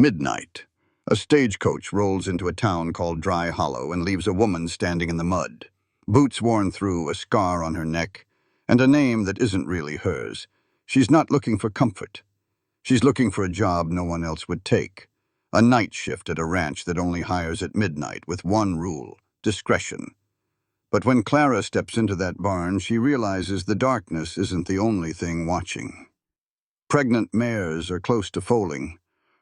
Midnight. A stagecoach rolls into a town called Dry Hollow and leaves a woman standing in the mud. Boots worn through, a scar on her neck, and a name that isn't really hers. She's not looking for comfort. She's looking for a job no one else would take. A night shift at a ranch that only hires at midnight with one rule: discretion. But when Clara steps into that barn, she realizes the darkness isn't the only thing watching. Pregnant mares are close to foaling.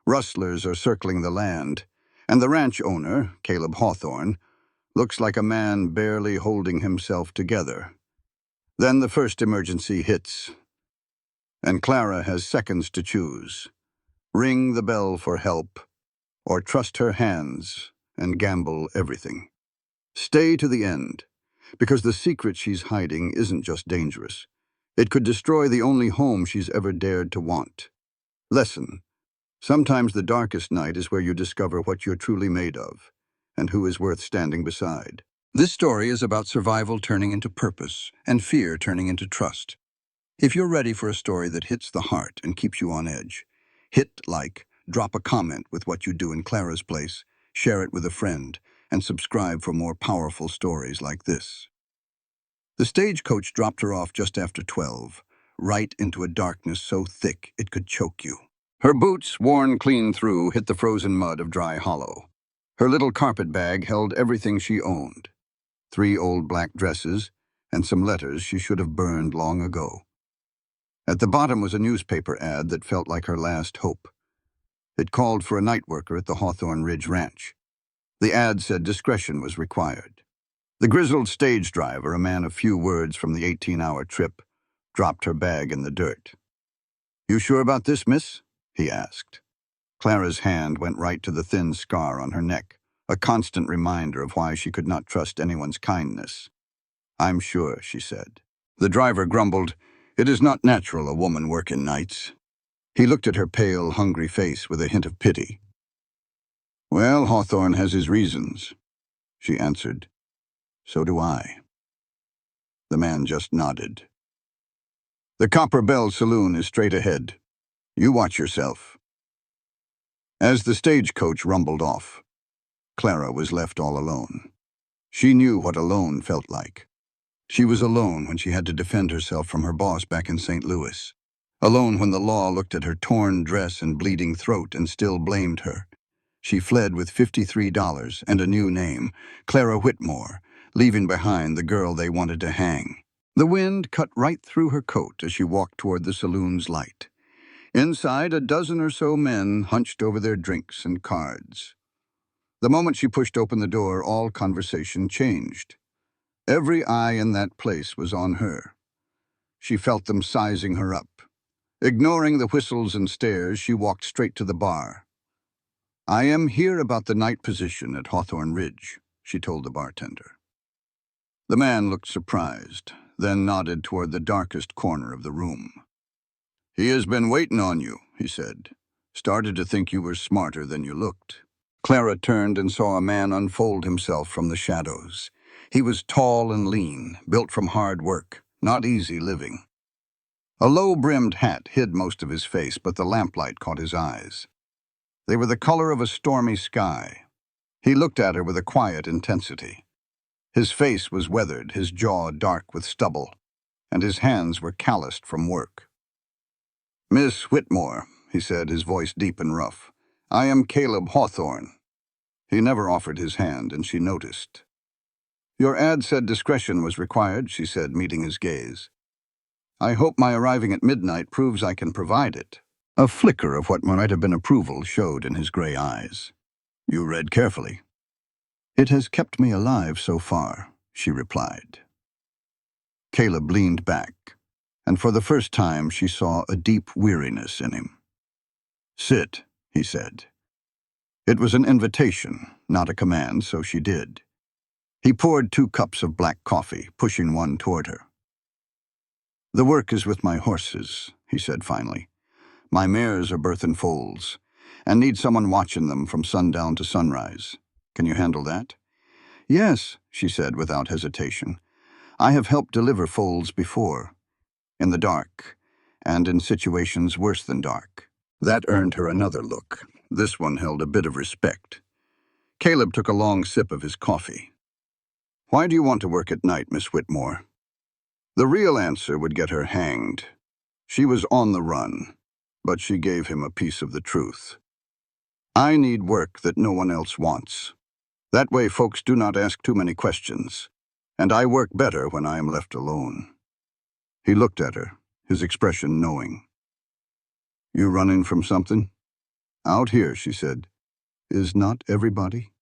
Rustlers are circling the land, and the ranch owner, Caleb Hawthorne, looks like a man barely holding himself together. Then the first emergency hits, and Clara has seconds to choose. Ring the bell for help, or trust her hands and gamble everything. Stay to the end, because the secret she's hiding isn't just dangerous. It could destroy the only home she's ever dared to want. Lesson: sometimes the darkest night is where you discover what you're truly made of, and who is worth standing beside. This story is about survival turning into purpose, and fear turning into trust. If you're ready for a story that hits the heart and keeps you on edge, hit like, drop a comment with what you do in Clara's place, share it with a friend, and subscribe for more powerful stories like this. The stagecoach dropped her off just after 12, right into a darkness so thick it could choke you. Her boots, worn clean through, hit the frozen mud of Dry Hollow. Her little carpet bag held everything she owned: 3 old black dresses and some letters she should have burned long ago. At the bottom was a newspaper ad that felt like her last hope. It called for a night worker at the Hawthorne Ridge Ranch. The ad said discretion was required. The grizzled stage driver, a man of few words from the 18-hour trip, dropped her bag in the dirt. "You sure about this, miss?" he asked. Clara's hand went right to the thin scar on her neck, a constant reminder of why she could not trust anyone's kindness. "I'm sure," she said. The driver grumbled, "It is not natural a woman work in nights." He looked at her pale, hungry face with a hint of pity. "Well, Hawthorne has his reasons," she answered. "So do I." The man just nodded. "The Copper Bell Saloon is straight ahead. You watch yourself." As the stagecoach rumbled off, Clara was left all alone. She knew what alone felt like. She was alone when she had to defend herself from her boss back in St. Louis. Alone when the law looked at her torn dress and bleeding throat and still blamed her. She fled with $53 and a new name, Clara Whitmore, leaving behind the girl they wanted to hang. The wind cut right through her coat as she walked toward the saloon's light. Inside, a dozen or so men hunched over their drinks and cards. The moment she pushed open the door, all conversation changed. Every eye in that place was on her. She felt them sizing her up. Ignoring the whistles and stares, she walked straight to the bar. "I am here about the night position at Hawthorne Ridge," she told the bartender. The man looked surprised, then nodded toward the darkest corner of the room. "He has been waiting on you," he said. "Started to think you were smarter than you looked." Clara turned and saw a man unfold himself from the shadows. He was tall and lean, built from hard work, not easy living. A low-brimmed hat hid most of his face, but the lamplight caught his eyes. They were the color of a stormy sky. He looked at her with a quiet intensity. His face was weathered, his jaw dark with stubble, and his hands were calloused from work. "Miss Whitmore," he said, his voice deep and rough, "I am Caleb Hawthorne." He never offered his hand, and she noticed. "Your ad said discretion was required," she said, meeting his gaze. "I hope my arriving at midnight proves I can provide it." A flicker of what might have been approval showed in his gray eyes. "You read carefully." "It has kept me alive so far," she replied. Caleb leaned back, and for the first time she saw a deep weariness in him. "Sit," he said. It was an invitation, not a command, so she did. He poured 2 cups of black coffee, pushing one toward her. "The work is with my horses," he said finally. "My mares are birthing foals, and need someone watching them from sundown to sunrise. Can you handle that?" "Yes," she said without hesitation. "I have helped deliver foals before, in the dark, and in situations worse than dark." That earned her another look. This one held a bit of respect. Caleb took a long sip of his coffee. "Why do you want to work at night, Miss Whitmore?" The real answer would get her hanged. She was on the run, but she gave him a piece of the truth. "I need work that no one else wants. That way folks do not ask too many questions, and I work better when I am left alone." He looked at her, his expression knowing. "You running from something?" "Out here," she said. "Is not everybody?"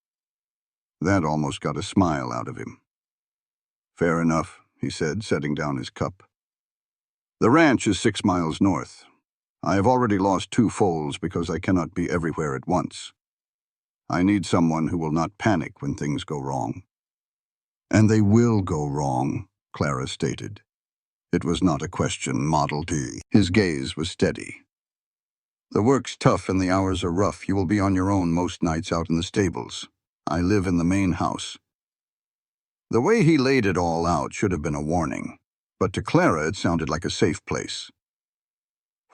That almost got a smile out of him. "Fair enough," he said, setting down his cup. "The ranch is 6 miles north. I have already lost 2 foals because I cannot be everywhere at once. I need someone who will not panic when things go wrong." "And they will go wrong," Clara stated. It was not a question, Model T. His gaze was steady. "The work's tough and the hours are rough. You will be on your own most nights out in the stables. I live in the main house." The way he laid it all out should have been a warning, but to Clara it sounded like a safe place.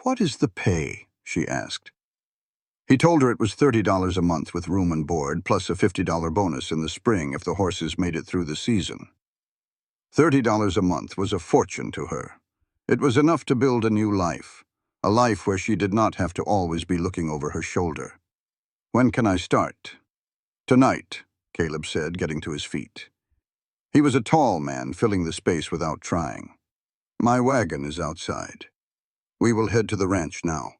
"What is the pay?" she asked. He told her it was $30 a month with room and board, plus a $50 bonus in the spring if the horses made it through the season. $30 a month was a fortune to her. It was enough to build a new life, a life where she did not have to always be looking over her shoulder. "When can I start?" "Tonight," Caleb said, getting to his feet. He was a tall man, filling the space without trying. "My wagon is outside. We will head to the ranch now."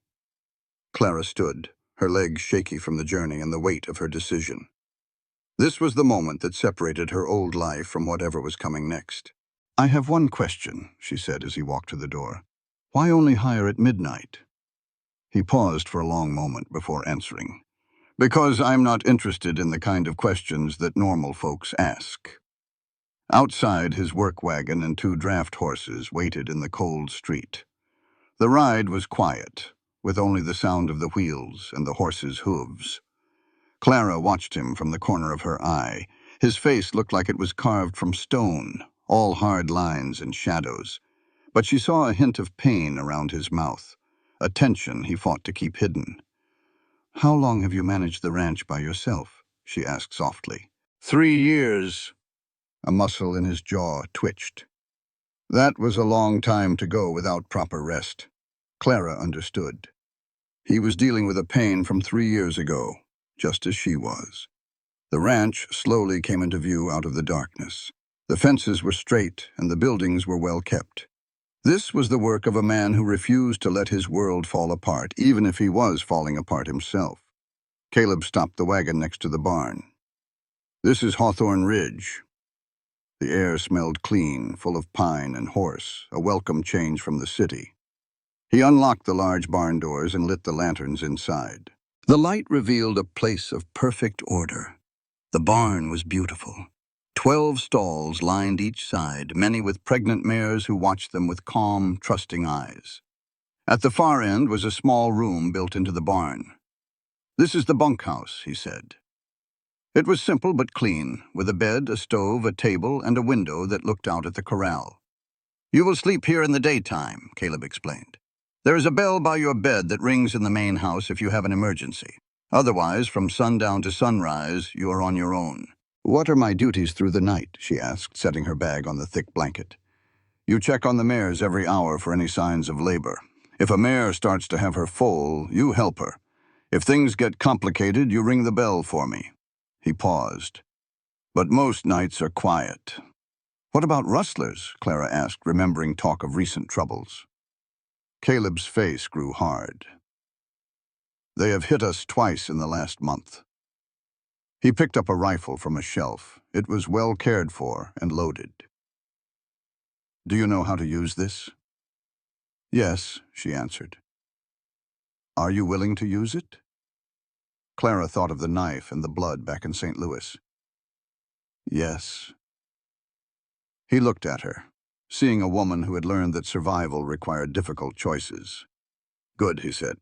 Clara stood, her legs shaky from the journey and the weight of her decision. This was the moment that separated her old life from whatever was coming next. "I have one question," she said as he walked to the door. "Why only hire at midnight?" He paused for a long moment before answering. "Because I'm not interested in the kind of questions that normal folks ask." Outside, his work wagon and 2 draft horses waited in the cold street. The ride was quiet, with only the sound of the wheels and the horses' hooves. Clara watched him from the corner of her eye. His face looked like it was carved from stone, all hard lines and shadows. But she saw a hint of pain around his mouth, a tension he fought to keep hidden. "How long have you managed the ranch by yourself?" she asked softly. 3 years. A muscle in his jaw twitched. That was a long time to go without proper rest. Clara understood. He was dealing with a pain from 3 years ago, just as she was. The ranch slowly came into view out of the darkness. The fences were straight and the buildings were well kept. This was the work of a man who refused to let his world fall apart, even if he was falling apart himself. Caleb stopped the wagon next to the barn. "This is Hawthorne Ridge." The air smelled clean, full of pine and horse, a welcome change from the city. He unlocked the large barn doors and lit the lanterns inside. The light revealed a place of perfect order. The barn was beautiful. 12 stalls lined each side, many with pregnant mares who watched them with calm, trusting eyes. At the far end was a small room built into the barn. "This is the bunkhouse," he said. It was simple but clean, with a bed, a stove, a table, and a window that looked out at the corral. "You will sleep here in the daytime," Caleb explained. "There is a bell by your bed that rings in the main house if you have an emergency. Otherwise, from sundown to sunrise, you are on your own." "What are my duties through the night?" she asked, setting her bag on the thick blanket. "You check on the mares every hour for any signs of labor. If a mare starts to have her foal, you help her. If things get complicated, you ring the bell for me." He paused. "But most nights are quiet." "What about rustlers?" Clara asked, remembering talk of recent troubles. Caleb's face grew hard. "They have hit us twice in the last month." He picked up a rifle from a shelf. It was well cared for and loaded. "Do you know how to use this?" "Yes," she answered. "Are you willing to use it?" Clara thought of the knife and the blood back in St. Louis. "Yes." He looked at her, seeing a woman who had learned that survival required difficult choices. "Good," he said,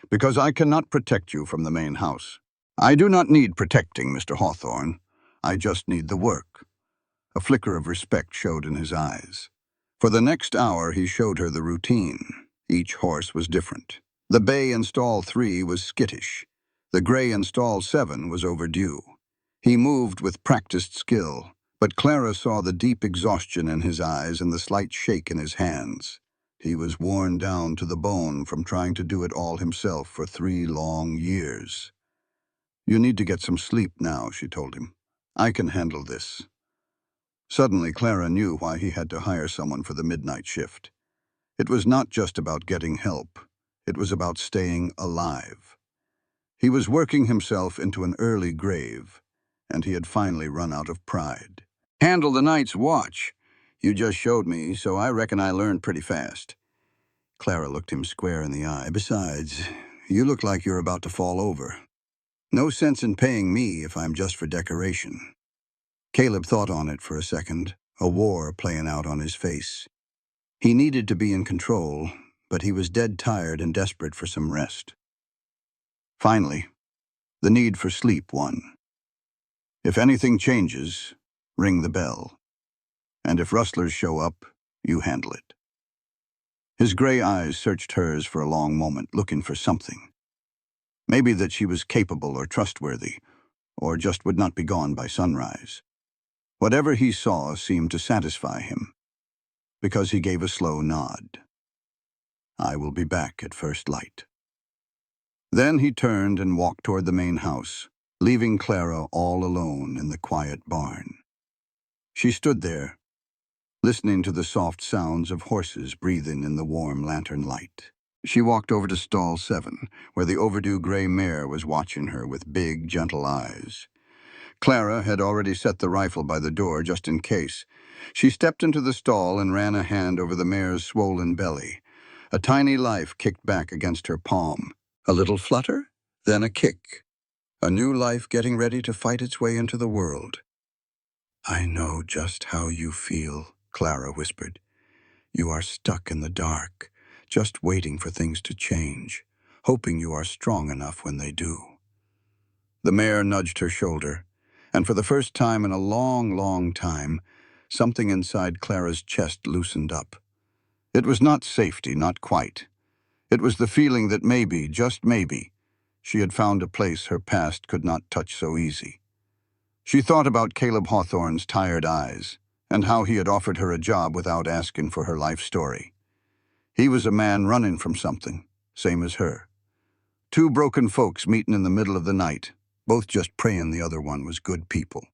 "because I cannot protect you from the main house. I do not need protecting, Mr. Hawthorne. I just need the work." A flicker of respect showed in his eyes. For the next hour, he showed her the routine. Each horse was different. The bay in stall 3 was skittish. The gray in stall 7 was overdue. He moved with practiced skill, but Clara saw the deep exhaustion in his eyes and the slight shake in his hands. He was worn down to the bone from trying to do it all himself for 3 long years. "You need to get some sleep now," she told him. "I can handle this." Suddenly, Clara knew why he had to hire someone for the midnight shift. It was not just about getting help. It was about staying alive. He was working himself into an early grave, and he had finally run out of pride. "Handle the night's watch. You just showed me, so I reckon I learned pretty fast." Clara looked him square in the eye. "Besides, you look like you're about to fall over. No sense in paying me if I'm just for decoration." Caleb thought on it for a second, a war playing out on his face. He needed to be in control, but he was dead tired and desperate for some rest. Finally, the need for sleep won. "If anything changes, ring the bell. And if rustlers show up, you handle it." His gray eyes searched hers for a long moment, looking for something. Maybe that she was capable or trustworthy, or just would not be gone by sunrise. Whatever he saw seemed to satisfy him, because he gave a slow nod. "I will be back at first light." Then he turned and walked toward the main house, leaving Clara all alone in the quiet barn. She stood there, listening to the soft sounds of horses breathing in the warm lantern light. She walked over to stall 7, where the overdue gray mare was watching her with big, gentle eyes. Clara had already set the rifle by the door just in case. She stepped into the stall and ran a hand over the mare's swollen belly. A tiny life kicked back against her palm. A little flutter, then a kick. A new life getting ready to fight its way into the world. "I know just how you feel," Clara whispered. "You are stuck in the dark, just waiting for things to change, hoping you are strong enough when they do." The mare nudged her shoulder, and for the first time in a long, long time, something inside Clara's chest loosened up. It was not safety, not quite. It was the feeling that maybe, just maybe, she had found a place her past could not touch so easy. She thought about Caleb Hawthorne's tired eyes, and how he had offered her a job without asking for her life story. He was a man running from something, same as her. 2 broken folks meeting in the middle of the night, both just praying the other one was good people.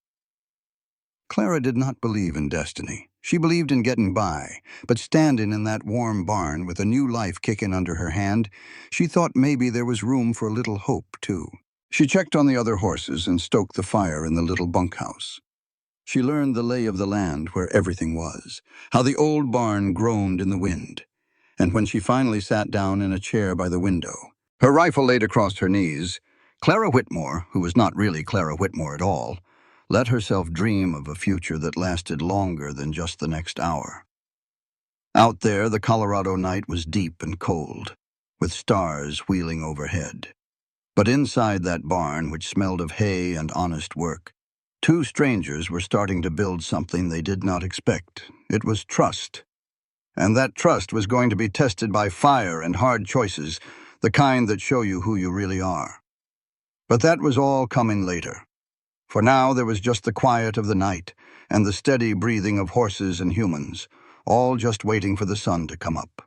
Clara did not believe in destiny. She believed in getting by, but standing in that warm barn with a new life kicking under her hand, she thought maybe there was room for a little hope, too. She checked on the other horses and stoked the fire in the little bunkhouse. She learned the lay of the land where everything was, how the old barn groaned in the wind. And when she finally sat down in a chair by the window, her rifle laid across her knees, Clara Whitmore, who was not really Clara Whitmore at all, let herself dream of a future that lasted longer than just the next hour. Out there, the Colorado night was deep and cold, with stars wheeling overhead. But inside that barn, which smelled of hay and honest work, 2 strangers were starting to build something they did not expect. It was trust. And that trust was going to be tested by fire and hard choices, the kind that show you who you really are. But that was all coming later. For now there was just the quiet of the night and the steady breathing of horses and humans, all just waiting for the sun to come up.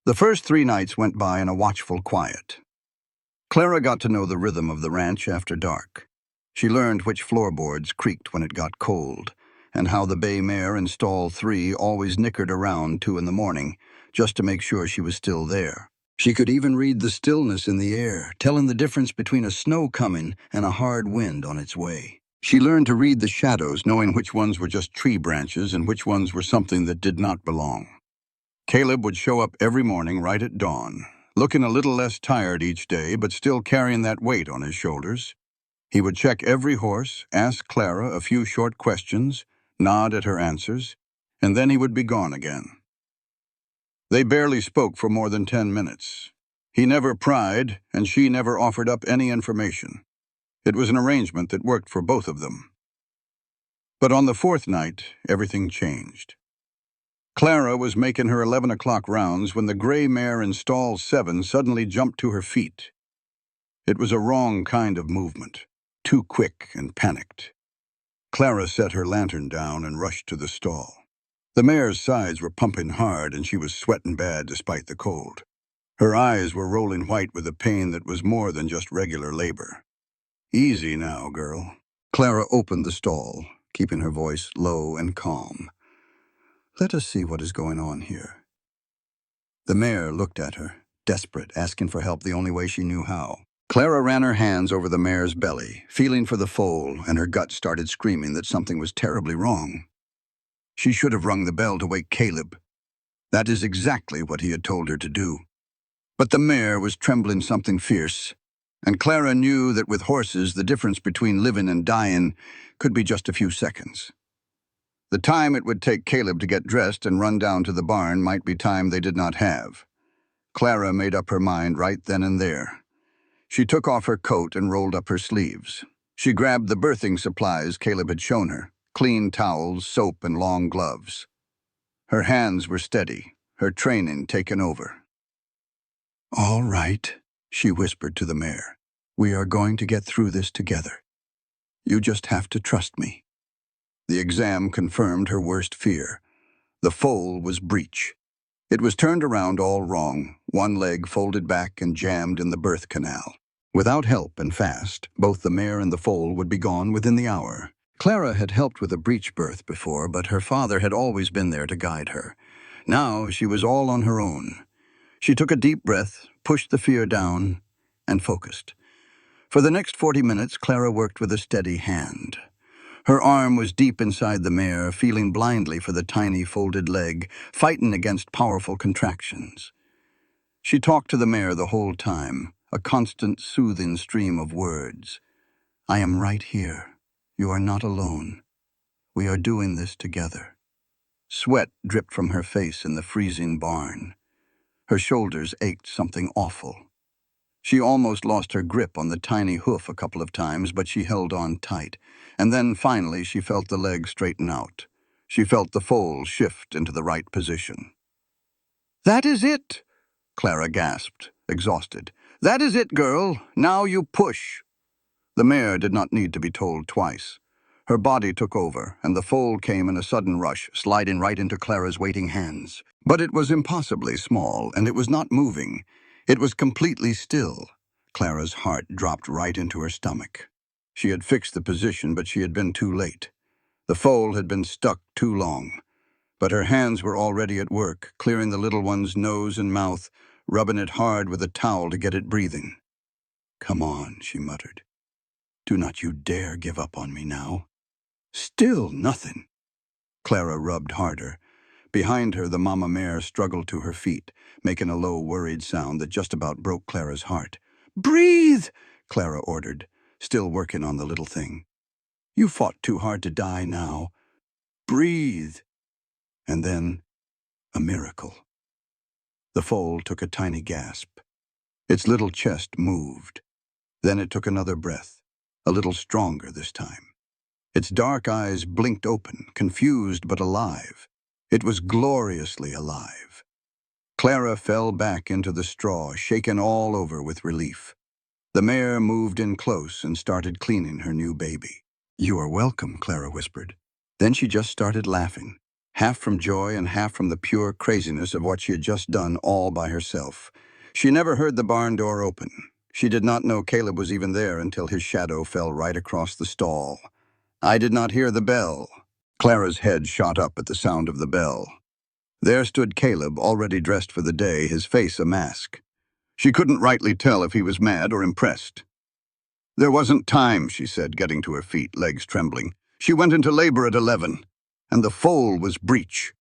The first 3 nights went by in a watchful quiet. Clara got to know the rhythm of the ranch after dark. She learned which floorboards creaked when it got cold, and how the bay mare in stall 3 always nickered around 2 in the morning, just to make sure she was still there. She could even read the stillness in the air, telling the difference between a snow coming and a hard wind on its way. She learned to read the shadows, knowing which ones were just tree branches and which ones were something that did not belong. Caleb would show up every morning right at dawn, looking a little less tired each day, but still carrying that weight on his shoulders. He would check every horse, ask Clara a few short questions, nod at her answers, and then he would be gone again. They barely spoke for more than 10 minutes. He never pried, and she never offered up any information. It was an arrangement that worked for both of them. But on the 4th night, everything changed. Clara was making her 11 o'clock rounds when the gray mare in stall 7 suddenly jumped to her feet. It was a wrong kind of movement, too quick and panicked. Clara set her lantern down and rushed to the stall. The mare's sides were pumping hard and she was sweating bad despite the cold. Her eyes were rolling white with a pain that was more than just regular labor. "Easy now, girl." Clara opened the stall, keeping her voice low and calm. "Let us see what is going on here." The mare looked at her, desperate, asking for help the only way she knew how. Clara ran her hands over the mare's belly, feeling for the foal, and her gut started screaming that something was terribly wrong. She should have rung the bell to wake Caleb. That is exactly what he had told her to do. But the mare was trembling something fierce, and Clara knew that with horses the difference between living and dying could be just a few seconds. The time it would take Caleb to get dressed and run down to the barn might be time they did not have. Clara made up her mind right then and there. She took off her coat and rolled up her sleeves. She grabbed the birthing supplies Caleb had shown her, clean towels, soap, and long gloves. Her hands were steady, her training taken over. "All right," she whispered to the mare. "We are going to get through this together. You just have to trust me." The exam confirmed her worst fear. The foal was breech. It was turned around all wrong, one leg folded back and jammed in the birth canal. Without help and fast, both the mare and the foal would be gone within the hour. Clara had helped with a breech birth before, but her father had always been there to guide her. Now she was all on her own. She took a deep breath, pushed the fear down, and focused. For the next 40 minutes, Clara worked with a steady hand. Her arm was deep inside the mare, feeling blindly for the tiny folded leg, fighting against powerful contractions. She talked to the mare the whole time, a constant, soothing stream of words. "I am right here. You are not alone. We are doing this together." Sweat dripped from her face in the freezing barn. Her shoulders ached something awful. She almost lost her grip on the tiny hoof a couple of times, but she held on tight. And then finally she felt the leg straighten out. She felt the foal shift into the right position. "That is it," Clara gasped, exhausted. "That is it, girl. Now you push." The mare did not need to be told twice. Her body took over, and the foal came in a sudden rush, sliding right into Clara's waiting hands. But it was impossibly small, and it was not moving. It was completely still. Clara's heart dropped right into her stomach. She had fixed the position, but she had been too late. The foal had been stuck too long. But her hands were already at work, clearing the little one's nose and mouth, rubbing it hard with a towel to get it breathing. "Come on," she muttered. "Do not you dare give up on me now." Still nothing. Clara rubbed harder. Behind her, the mama mare struggled to her feet, making a low, worried sound that just about broke Clara's heart. "Breathe," Clara ordered, still working on the little thing. "You fought too hard to die now. Breathe." And then, a miracle. The foal took a tiny gasp. Its little chest moved. Then it took another breath, a little stronger this time. Its dark eyes blinked open, confused but alive. It was gloriously alive. Clara fell back into the straw, shaken all over with relief. The mare moved in close and started cleaning her new baby. "You are welcome," Clara whispered. Then she just started laughing, half from joy and half from the pure craziness of what she had just done all by herself. She never heard the barn door open. She did not know Caleb was even there until his shadow fell right across the stall. "I did not hear the bell." Clara's head shot up at the sound of the bell. There stood Caleb, already dressed for the day, his face a mask. She couldn't rightly tell if he was mad or impressed. "There wasn't time," she said, getting to her feet, legs trembling. "She went into labor at 11, and the foal was breech."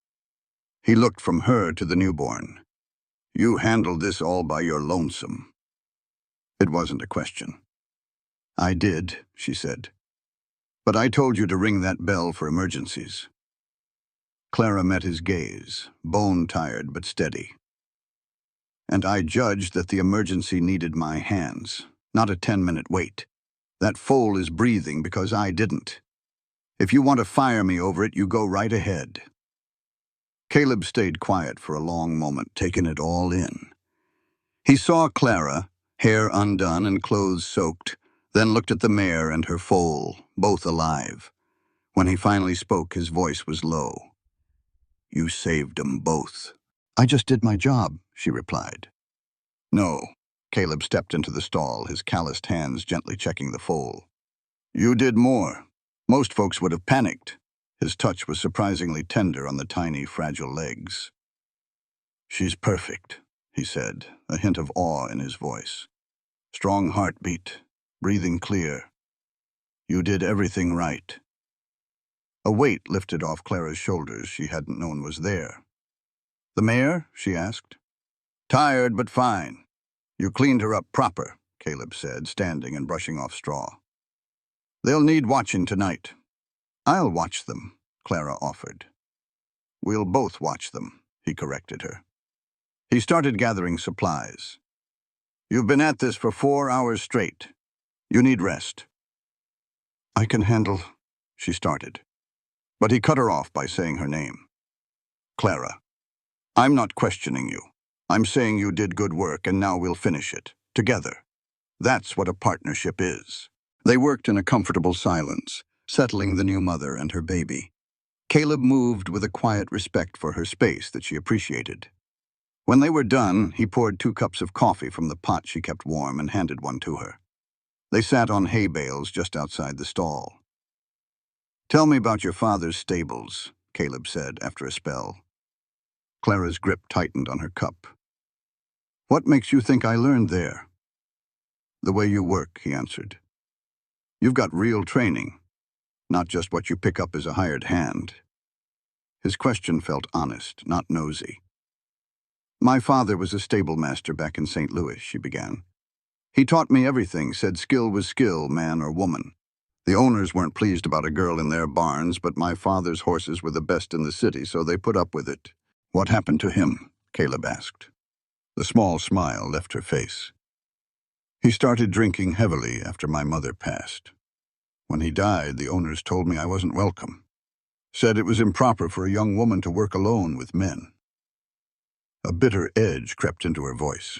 He looked from her to the newborn. "You handled this all by your lonesome." It wasn't a question. "I did," she said. "But I told you to ring that bell for emergencies." Clara met his gaze, bone-tired but steady. "And I judged that the emergency needed my hands, not a 10-minute wait. That foal is breathing because I didn't. If you want to fire me over it, you go right ahead." Caleb stayed quiet for a long moment, taking it all in. He saw Clara, hair undone and clothes soaked, then looked at the mare and her foal, both alive. When he finally spoke, his voice was low. "You saved 'em both." "I just did my job," she replied. "No." Caleb stepped into the stall, his calloused hands gently checking the foal. "You did more. Most folks would have panicked." His touch was surprisingly tender on the tiny, fragile legs. "She's perfect," he said, a hint of awe in his voice. "Strong heartbeat, breathing clear. You did everything right." A weight lifted off Clara's shoulders she hadn't known was there. "The mare?" she asked. "Tired, but fine. You cleaned her up proper," Caleb said, standing and brushing off straw. "They'll need watching tonight." "I'll watch them," Clara offered. "We'll both watch them," he corrected her. He started gathering supplies. "You've been at this for 4 hours straight. You need rest." "I can handle," she started. But he cut her off by saying her name. "Clara, I'm not questioning you. I'm saying you did good work and now we'll finish it. Together. That's what a partnership is." They worked in a comfortable silence, settling the new mother and her baby. Caleb moved with a quiet respect for her space that she appreciated. When they were done, he poured 2 cups of coffee from the pot she kept warm and handed one to her. They sat on hay bales just outside the stall. "Tell me about your father's stables," Caleb said after a spell. Clara's grip tightened on her cup. "What makes you think I learned there?" "The way you work," he answered. "You've got real training, not just what you pick up as a hired hand." His question felt honest, not nosy. "My father was a stable master back in St. Louis," she began. "He taught me everything, said skill was skill, man or woman. The owners weren't pleased about a girl in their barns, but my father's horses were the best in the city, so they put up with it." "What happened to him?" Caleb asked. The small smile left her face. "He started drinking heavily after my mother passed. When he died, the owners told me I wasn't welcome. Said it was improper for a young woman to work alone with men." A bitter edge crept into her voice,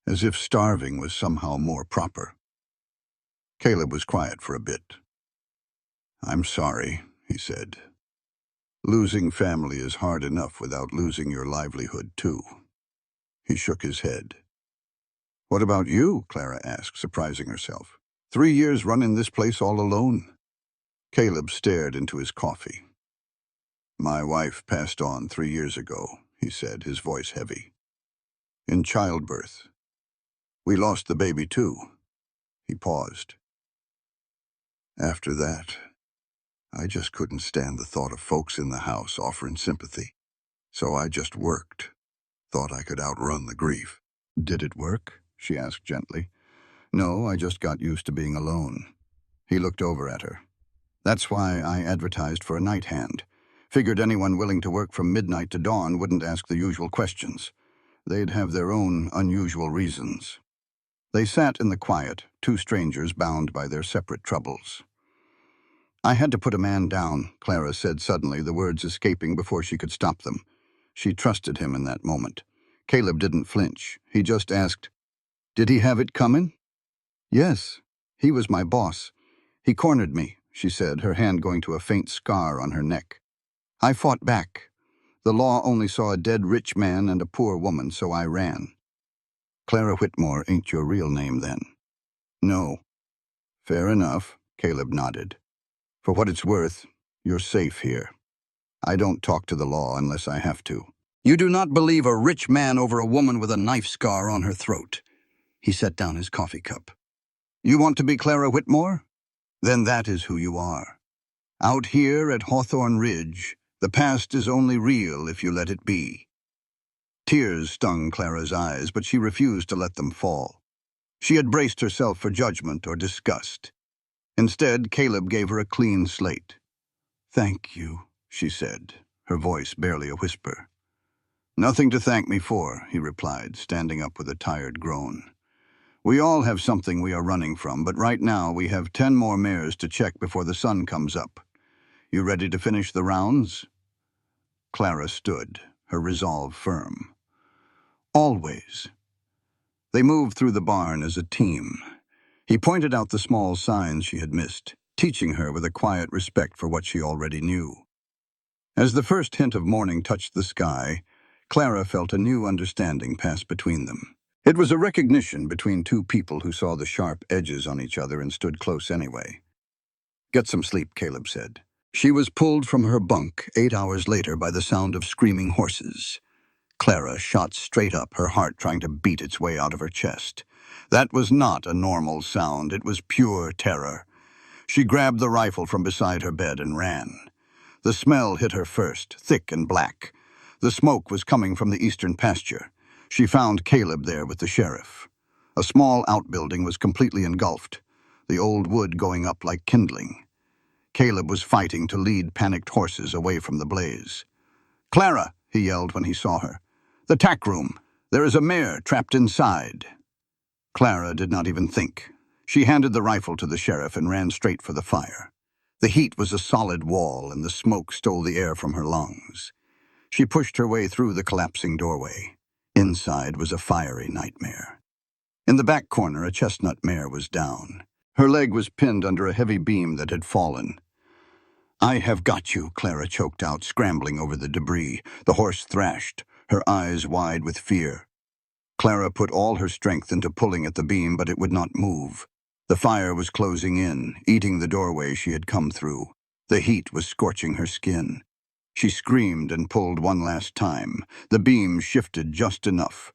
as if starving was somehow more proper. Caleb was quiet for a bit. "I'm sorry," he said. "Losing family is hard enough without losing your livelihood, too." He shook his head. "What about you?" Clara asked, surprising herself. 3 years running this place all alone?" Caleb stared into his coffee. "My wife passed on 3 years ago," he said, his voice heavy. "In childbirth. We lost the baby, too." He paused. "After that, I just couldn't stand the thought of folks in the house offering sympathy. So I just worked. Thought I could outrun the grief." "Did it work?" she asked gently. "No, I just got used to being alone." He looked over at her. "That's why I advertised for a night hand. Figured anyone willing to work from midnight to dawn wouldn't ask the usual questions. They'd have their own unusual reasons." They sat in the quiet, 2 strangers bound by their separate troubles. "I had to put a man down," Clara said suddenly, the words escaping before she could stop them. She trusted him in that moment. Caleb didn't flinch. He just asked, "Did he have it coming?" "Yes. He was my boss. He cornered me," she said, her hand going to a faint scar on her neck. "I fought back. The law only saw a dead rich man and a poor woman, so I ran." "Clara Whitmore ain't your real name, then?" "No." "Fair enough," Caleb nodded. "For what it's worth, you're safe here. I don't talk to the law unless I have to." "You do not believe a rich man over a woman with a knife scar on her throat." He set down his coffee cup. "You want to be Clara Whitmore? Then that is who you are. Out here at Hawthorne Ridge, the past is only real if you let it be." Tears stung Clara's eyes, but she refused to let them fall. She had braced herself for judgment or disgust. Instead, Caleb gave her a clean slate. "Thank you," she said, her voice barely a whisper. "Nothing to thank me for," he replied, standing up with a tired groan. "We all have something we are running from, but right now we have 10 more mares to check before the sun comes up. You ready to finish the rounds?" Clara stood, her resolve firm. "Always." They moved through the barn as a team. He pointed out the small signs she had missed, teaching her with a quiet respect for what she already knew. As the first hint of morning touched the sky, Clara felt a new understanding pass between them. It was a recognition between two people who saw the sharp edges on each other and stood close anyway. "Get some sleep," Caleb said. She was pulled from her bunk 8 hours later by the sound of screaming horses. Clara shot straight up, her heart trying to beat its way out of her chest. That was not a normal sound, it was pure terror. She grabbed the rifle from beside her bed and ran. The smell hit her first, thick and black. The smoke was coming from the eastern pasture. She found Caleb there with the sheriff. A small outbuilding was completely engulfed, the old wood going up like kindling. Caleb was fighting to lead panicked horses away from the blaze. "Clara," he yelled when he saw her. "The tack room. There is a mare trapped inside." Clara did not even think. She handed the rifle to the sheriff and ran straight for the fire. The heat was a solid wall, and the smoke stole the air from her lungs. She pushed her way through the collapsing doorway. Inside was a fiery nightmare. In the back corner, a chestnut mare was down. Her leg was pinned under a heavy beam that had fallen. "I have got you," Clara choked out, scrambling over the debris. The horse thrashed, her eyes wide with fear. Clara put all her strength into pulling at the beam, but it would not move. The fire was closing in, eating the doorway she had come through. The heat was scorching her skin. She screamed and pulled one last time. The beam shifted just enough.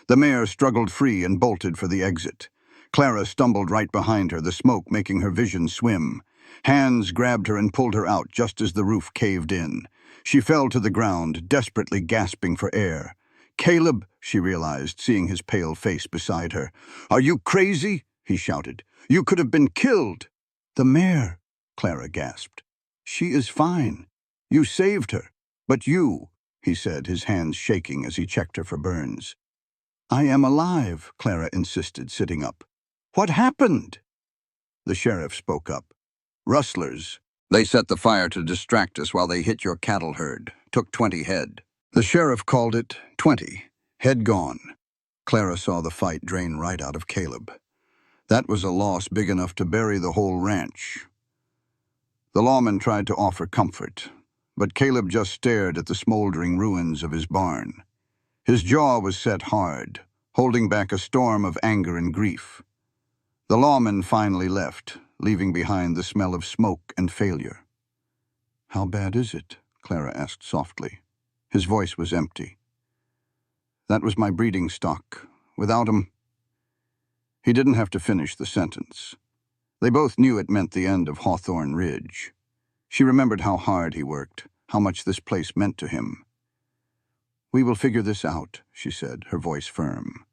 The mare struggled free and bolted for the exit. Clara stumbled right behind her, the smoke making her vision swim. Hands grabbed her and pulled her out just as the roof caved in. She fell to the ground, desperately gasping for air. "Caleb," she realized, seeing his pale face beside her. "Are you crazy?" he shouted. "You could have been killed." "The mare," Clara gasped. "She is fine. You saved her. But you," he said, his hands shaking as he checked her for burns. "I am alive," Clara insisted, sitting up. "What happened?" The sheriff spoke up. "Rustlers. They set the fire to distract us while they hit your cattle herd. Took 20 head. The sheriff called it 20. Head gone." Clara saw the fight drain right out of Caleb. That was a loss big enough to bury the whole ranch. The lawman tried to offer comfort, but Caleb just stared at the smoldering ruins of his barn. His jaw was set hard, holding back a storm of anger and grief. The lawman finally left, leaving behind the smell of smoke and failure. "How bad is it?" Clara asked softly. His voice was empty. "That was my breeding stock. Without him—" He didn't have to finish the sentence. They both knew it meant the end of Hawthorne Ridge. She remembered how hard he worked, how much this place meant to him. "We will figure this out," she said, her voice firm.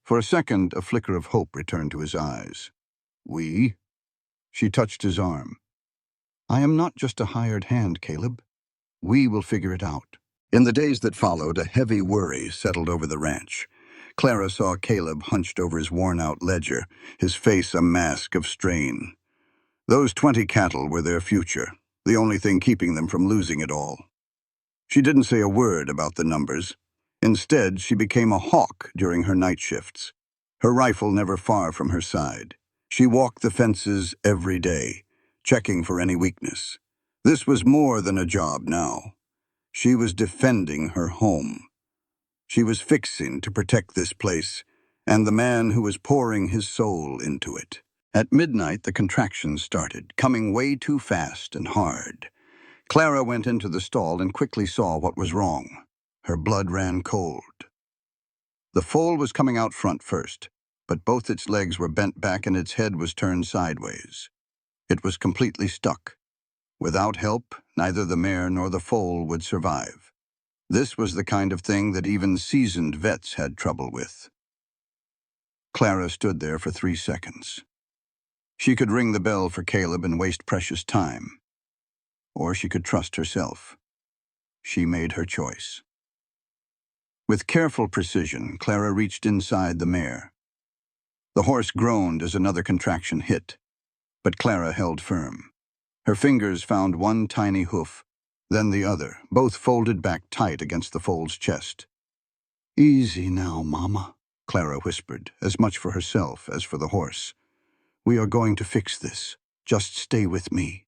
For a second, a flicker of hope returned to his eyes. "We?" She touched his arm. "I am not just a hired hand, Caleb. We will figure it out." In the days that followed, a heavy worry settled over the ranch. Clara saw Caleb hunched over his worn-out ledger, his face a mask of strain. Those 20 cattle were their future, the only thing keeping them from losing it all. She didn't say a word about the numbers. Instead, she became a hawk during her night shifts, her rifle never far from her side. She walked the fences every day, checking for any weakness. This was more than a job now. She was defending her home. She was fixing to protect this place and the man who was pouring his soul into it. At midnight, the contractions started, coming way too fast and hard. Clara went into the stall and quickly saw what was wrong. Her blood ran cold. The foal was coming out front first, but both its legs were bent back and its head was turned sideways. It was completely stuck. Without help, neither the mare nor the foal would survive. This was the kind of thing that even seasoned vets had trouble with. Clara stood there for 3 seconds. She could ring the bell for Caleb and waste precious time. Or she could trust herself. She made her choice. With careful precision, Clara reached inside the mare. The horse groaned as another contraction hit, but Clara held firm. Her fingers found one tiny hoof, then the other, both folded back tight against the foal's chest. "Easy now, Mama," Clara whispered, as much for herself as for the horse. "We are going to fix this. Just stay with me."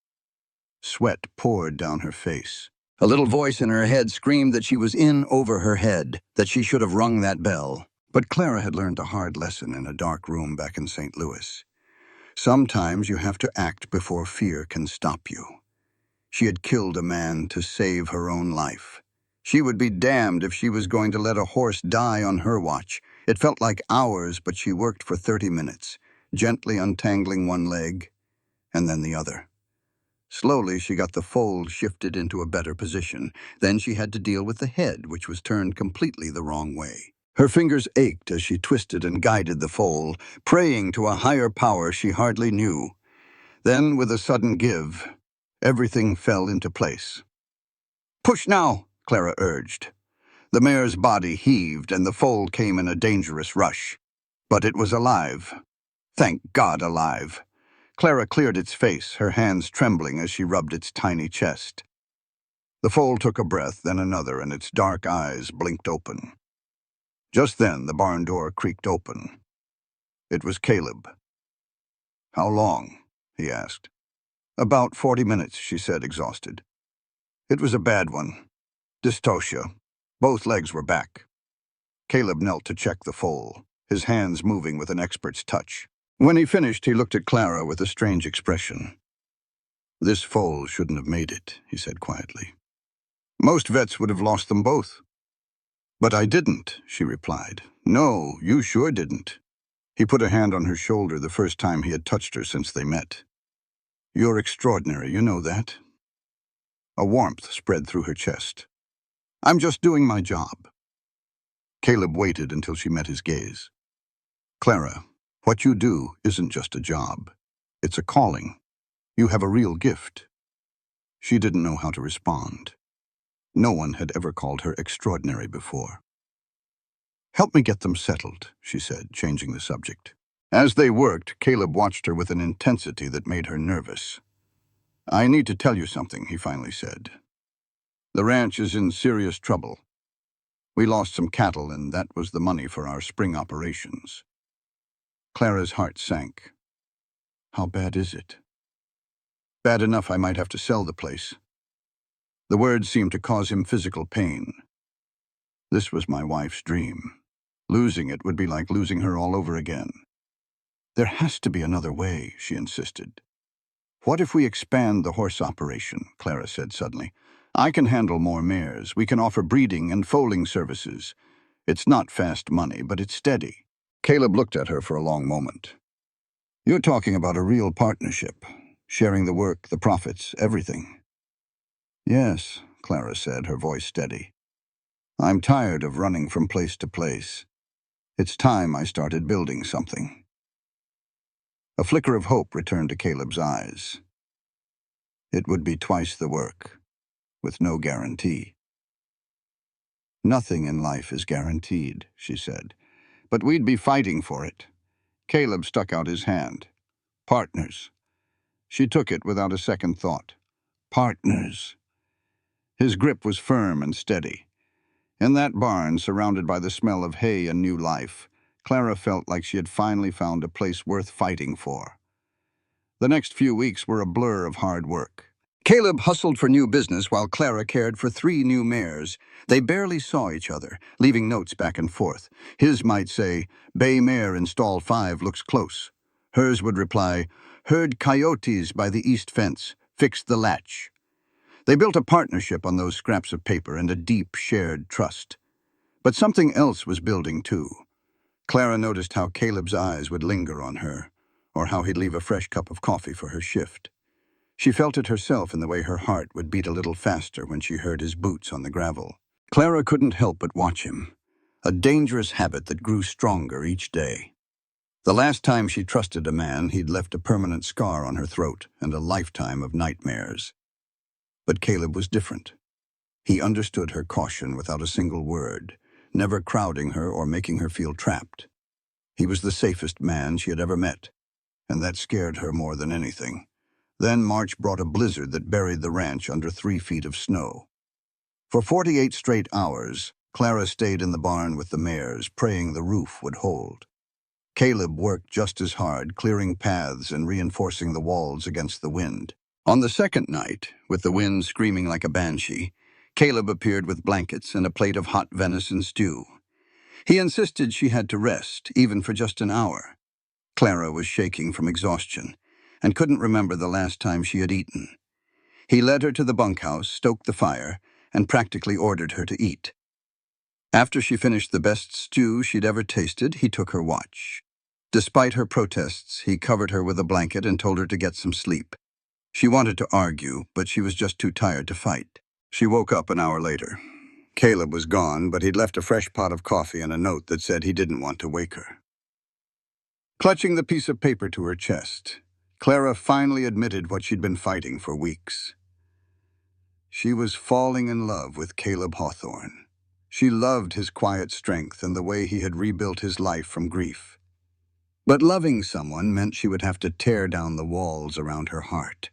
Sweat poured down her face. A little voice in her head screamed that she was in over her head, that she should have rung that bell. But Clara had learned a hard lesson in a dark room back in St. Louis. Sometimes you have to act before fear can stop you. She had killed a man to save her own life. She would be damned if she was going to let a horse die on her watch. It felt like hours, but she worked for 30 minutes, gently untangling one leg and then the other. Slowly, she got the foal shifted into a better position. Then she had to deal with the head, which was turned completely the wrong way. Her fingers ached as she twisted and guided the foal, praying to a higher power she hardly knew. Then, with a sudden give, everything fell into place. "Push now," Clara urged. The mare's body heaved, and the foal came in a dangerous rush. But it was alive. Thank God, alive. Clara cleared its face, her hands trembling as she rubbed its tiny chest. The foal took a breath, then another, and its dark eyes blinked open. Just then, the barn door creaked open. It was Caleb. "How long?" he asked. "About 40 minutes, she said, exhausted. "It was a bad one. Dystocia. Both legs were back." Caleb knelt to check the foal, his hands moving with an expert's touch. When he finished, he looked at Clara with a strange expression. "This foal shouldn't have made it," he said quietly. "Most vets would have lost them both." "But I didn't," she replied. "No, you sure didn't." He put a hand on her shoulder the first time he had touched her since they met. "You're extraordinary, you know that." A warmth spread through her chest. "I'm just doing my job." Caleb waited until she met his gaze. "Clara, what you do isn't just a job. It's a calling. You have a real gift." She didn't know how to respond. No one had ever called her extraordinary before. "Help me get them settled," she said, changing the subject. As they worked, Caleb watched her with an intensity that made her nervous. "I need to tell you something," he finally said. "The ranch is in serious trouble. We lost some cattle, and that was the money for our spring operations." Clara's heart sank. "How bad is it?" "Bad enough I might have to sell the place." The words seemed to cause him physical pain. "This was my wife's dream. Losing it would be like losing her all over again." "There has to be another way," she insisted. "What if we expand the horse operation?" Clara said suddenly. "I can handle more mares. We can offer breeding and foaling services. It's not fast money, but it's steady." Caleb looked at her for a long moment. "You're talking about a real partnership, sharing the work, the profits, everything." "Yes," Clara said, her voice steady. "I'm tired of running from place to place. It's time I started building something." A flicker of hope returned to Caleb's eyes. It would be twice the work, with no guarantee. "Nothing in life is guaranteed," she said, "but we'd be fighting for it." Caleb stuck out his hand. "Partners." She took it without a second thought. "Partners." His grip was firm and steady. In that barn, surrounded by the smell of hay and new life, Clara felt like she had finally found a place worth fighting for. The next few weeks were a blur of hard work. Caleb hustled for new business while Clara cared for 3 new mares. They barely saw each other, leaving notes back and forth. His might say, "Bay mare in stall 5 looks close." Hers would reply, "Heard coyotes by the east fence. Fixed the latch." They built a partnership on those scraps of paper and a deep, shared trust. But something else was building, too. Clara noticed how Caleb's eyes would linger on her, or how he'd leave a fresh cup of coffee for her shift. She felt it herself in the way her heart would beat a little faster when she heard his boots on the gravel. Clara couldn't help but watch him, a dangerous habit that grew stronger each day. The last time she trusted a man, he'd left a permanent scar on her throat and a lifetime of nightmares. But Caleb was different. He understood her caution without a single word, never crowding her or making her feel trapped. He was the safest man she had ever met, and that scared her more than anything. Then March brought a blizzard that buried the ranch under 3 feet of snow. For 48 straight hours, Clara stayed in the barn with the mares, praying the roof would hold. Caleb worked just as hard, clearing paths and reinforcing the walls against the wind. On the second night, with the wind screaming like a banshee, Caleb appeared with blankets and a plate of hot venison stew. He insisted she had to rest, even for just an hour. Clara was shaking from exhaustion and couldn't remember the last time she had eaten. He led her to the bunkhouse, stoked the fire, and practically ordered her to eat. After she finished the best stew she'd ever tasted, he took her watch. Despite her protests, he covered her with a blanket and told her to get some sleep. She wanted to argue, but she was just too tired to fight. She woke up an hour later. Caleb was gone, but he'd left a fresh pot of coffee and a note that said he didn't want to wake her. Clutching the piece of paper to her chest, Clara finally admitted what she'd been fighting for weeks. She was falling in love with Caleb Hawthorne. She loved his quiet strength and the way he had rebuilt his life from grief. But loving someone meant she would have to tear down the walls around her heart.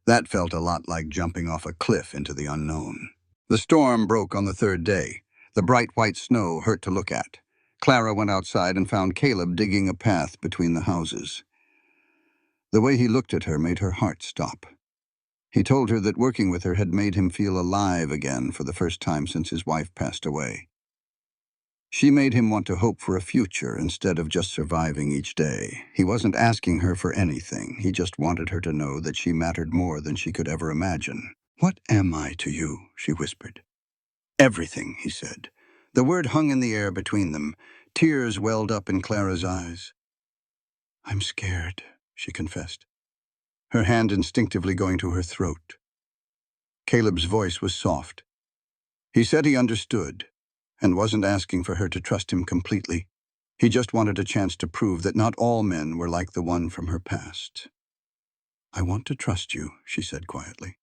That felt a lot like jumping off a cliff into the unknown. The storm broke on the third day. The bright white snow hurt to look at. Clara went outside and found Caleb digging a path between the houses. The way he looked at her made her heart stop. He told her that working with her had made him feel alive again for the first time since his wife passed away. She made him want to hope for a future instead of just surviving each day. He wasn't asking her for anything. He just wanted her to know that she mattered more than she could ever imagine. "What am I to you?" she whispered. "Everything," he said. The word hung in the air between them. Tears welled up in Clara's eyes. "I'm scared," she confessed, her hand instinctively going to her throat. Caleb's voice was soft. He said he understood and wasn't asking for her to trust him completely. He just wanted a chance to prove that not all men were like the one from her past. "I want to trust you," she said quietly.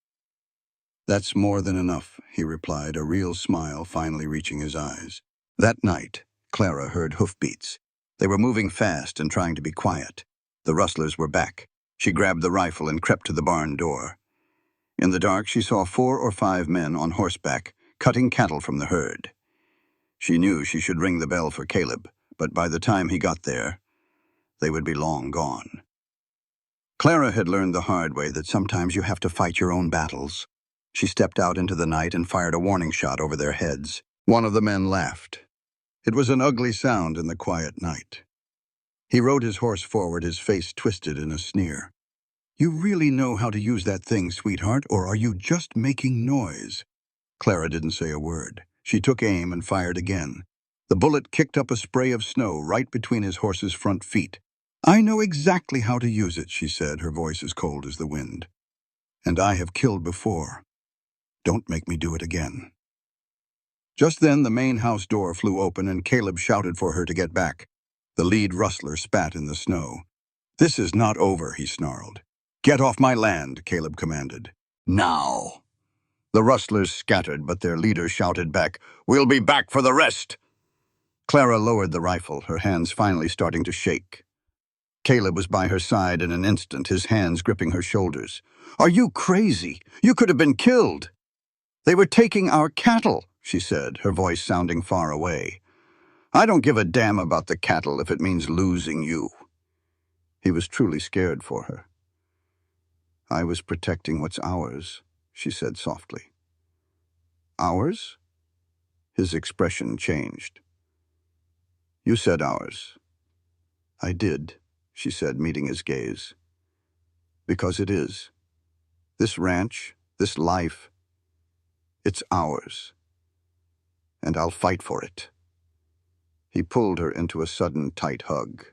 "That's more than enough," he replied, a real smile finally reaching his eyes. That night, Clara heard hoofbeats. They were moving fast and trying to be quiet. The rustlers were back. She grabbed the rifle and crept to the barn door. In the dark, she saw 4 or 5 men on horseback, cutting cattle from the herd. She knew she should ring the bell for Caleb, but by the time he got there, they would be long gone. Clara had learned the hard way that sometimes you have to fight your own battles. She stepped out into the night and fired a warning shot over their heads. One of the men laughed. It was an ugly sound in the quiet night. He rode his horse forward, his face twisted in a sneer. "You really know how to use that thing, sweetheart, or are you just making noise?" Clara didn't say a word. She took aim and fired again. The bullet kicked up a spray of snow right between his horse's front feet. "I know exactly how to use it," she said, her voice as cold as the wind. "And I have killed before. Don't make me do it again." Just then, the main house door flew open and Caleb shouted for her to get back. The lead rustler spat in the snow. "This is not over," he snarled. "Get off my land," Caleb commanded. "Now." The rustlers scattered, but their leader shouted back, "We'll be back for the rest." Clara lowered the rifle, her hands finally starting to shake. Caleb was by her side in an instant, his hands gripping her shoulders. "Are you crazy? You could have been killed." "They were taking our cattle," she said, her voice sounding far away. "I don't give a damn about the cattle if it means losing you." He was truly scared for her. "I was protecting what's ours," she said softly. "Ours?" His expression changed. "You said ours." "I did," she said, meeting his gaze. "Because it is. This ranch, this life, it's ours. And I'll fight for it." He pulled her into a sudden tight hug.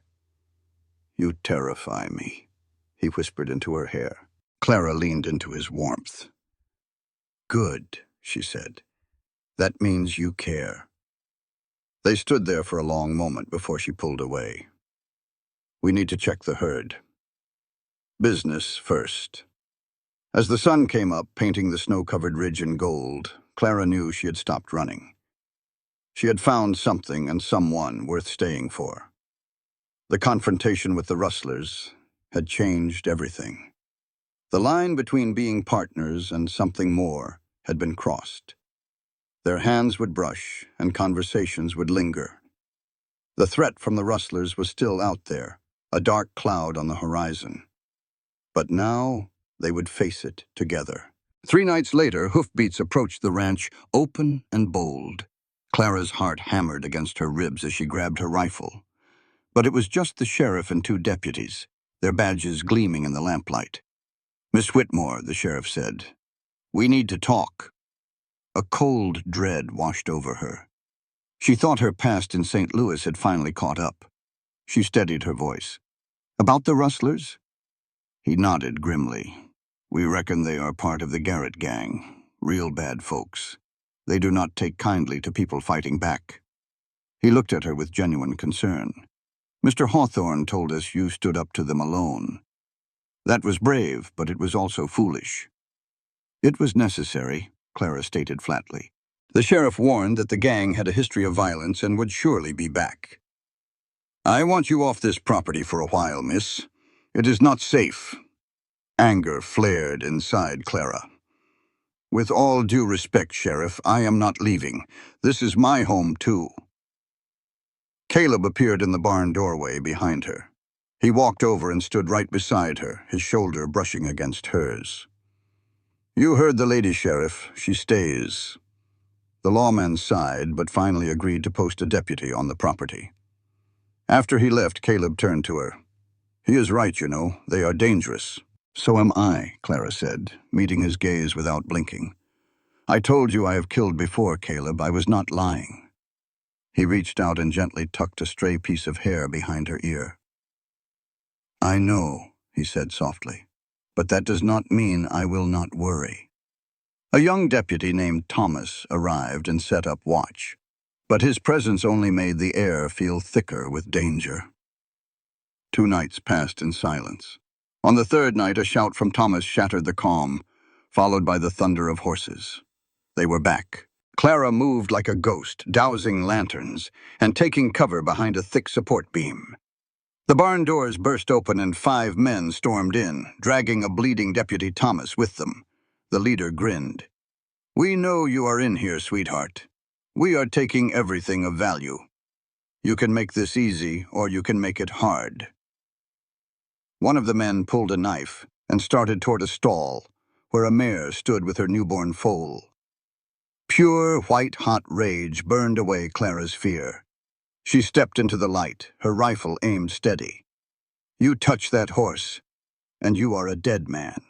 "You terrify me," he whispered into her hair. Clara leaned into his warmth. "Good," she said. "That means you care." They stood there for a long moment before she pulled away. "We need to check the herd. Business first." As the sun came up, painting the snow-covered ridge in gold, Clara knew she had stopped running. She had found something and someone worth staying for. The confrontation with the rustlers had changed everything. The line between being partners and something more had been crossed. Their hands would brush, and conversations would linger. The threat from the rustlers was still out there, a dark cloud on the horizon. But now they would face it together. 3 nights later, hoofbeats approached the ranch, open and bold. Clara's heart hammered against her ribs as she grabbed her rifle. But it was just the sheriff and 2 deputies, their badges gleaming in the lamplight. "Miss Whitmore," the sheriff said, "we need to talk." A cold dread washed over her. She thought her past in St. Louis had finally caught up. She steadied her voice. "About the rustlers?" He nodded grimly. "We reckon they are part of the Garrett gang. Real bad folks. They do not take kindly to people fighting back." He looked at her with genuine concern. "Mr. Hawthorne told us you stood up to them alone. That was brave, but it was also foolish." "It was necessary," Clara stated flatly. The sheriff warned that the gang had a history of violence and would surely be back. "I want you off this property for a while, miss. It is not safe." Anger flared inside Clara. "With all due respect, Sheriff, I am not leaving. This is my home, too." Caleb appeared in the barn doorway behind her. He walked over and stood right beside her, his shoulder brushing against hers. "You heard the lady, Sheriff. She stays." The lawman sighed, but finally agreed to post a deputy on the property. After he left, Caleb turned to her. "He is right, you know. They are dangerous." "So am I," Clara said, meeting his gaze without blinking. "I told you I have killed before, Caleb. I was not lying." He reached out and gently tucked a stray piece of hair behind her ear. "I know," he said softly, "but that does not mean I will not worry." A young deputy named Thomas arrived and set up watch, but his presence only made the air feel thicker with danger. 2 nights passed in silence. On the 3rd night, a shout from Thomas shattered the calm, followed by the thunder of horses. They were back. Clara moved like a ghost, dousing lanterns and taking cover behind a thick support beam. The barn doors burst open and 5 men stormed in, dragging a bleeding Deputy Thomas with them. The leader grinned. "We know you are in here, sweetheart. We are taking everything of value. You can make this easy, or you can make it hard." One of the men pulled a knife and started toward a stall, where a mare stood with her newborn foal. Pure, white-hot rage burned away Clara's fear. She stepped into the light, her rifle aimed steady. "You touch that horse, and you are a dead man."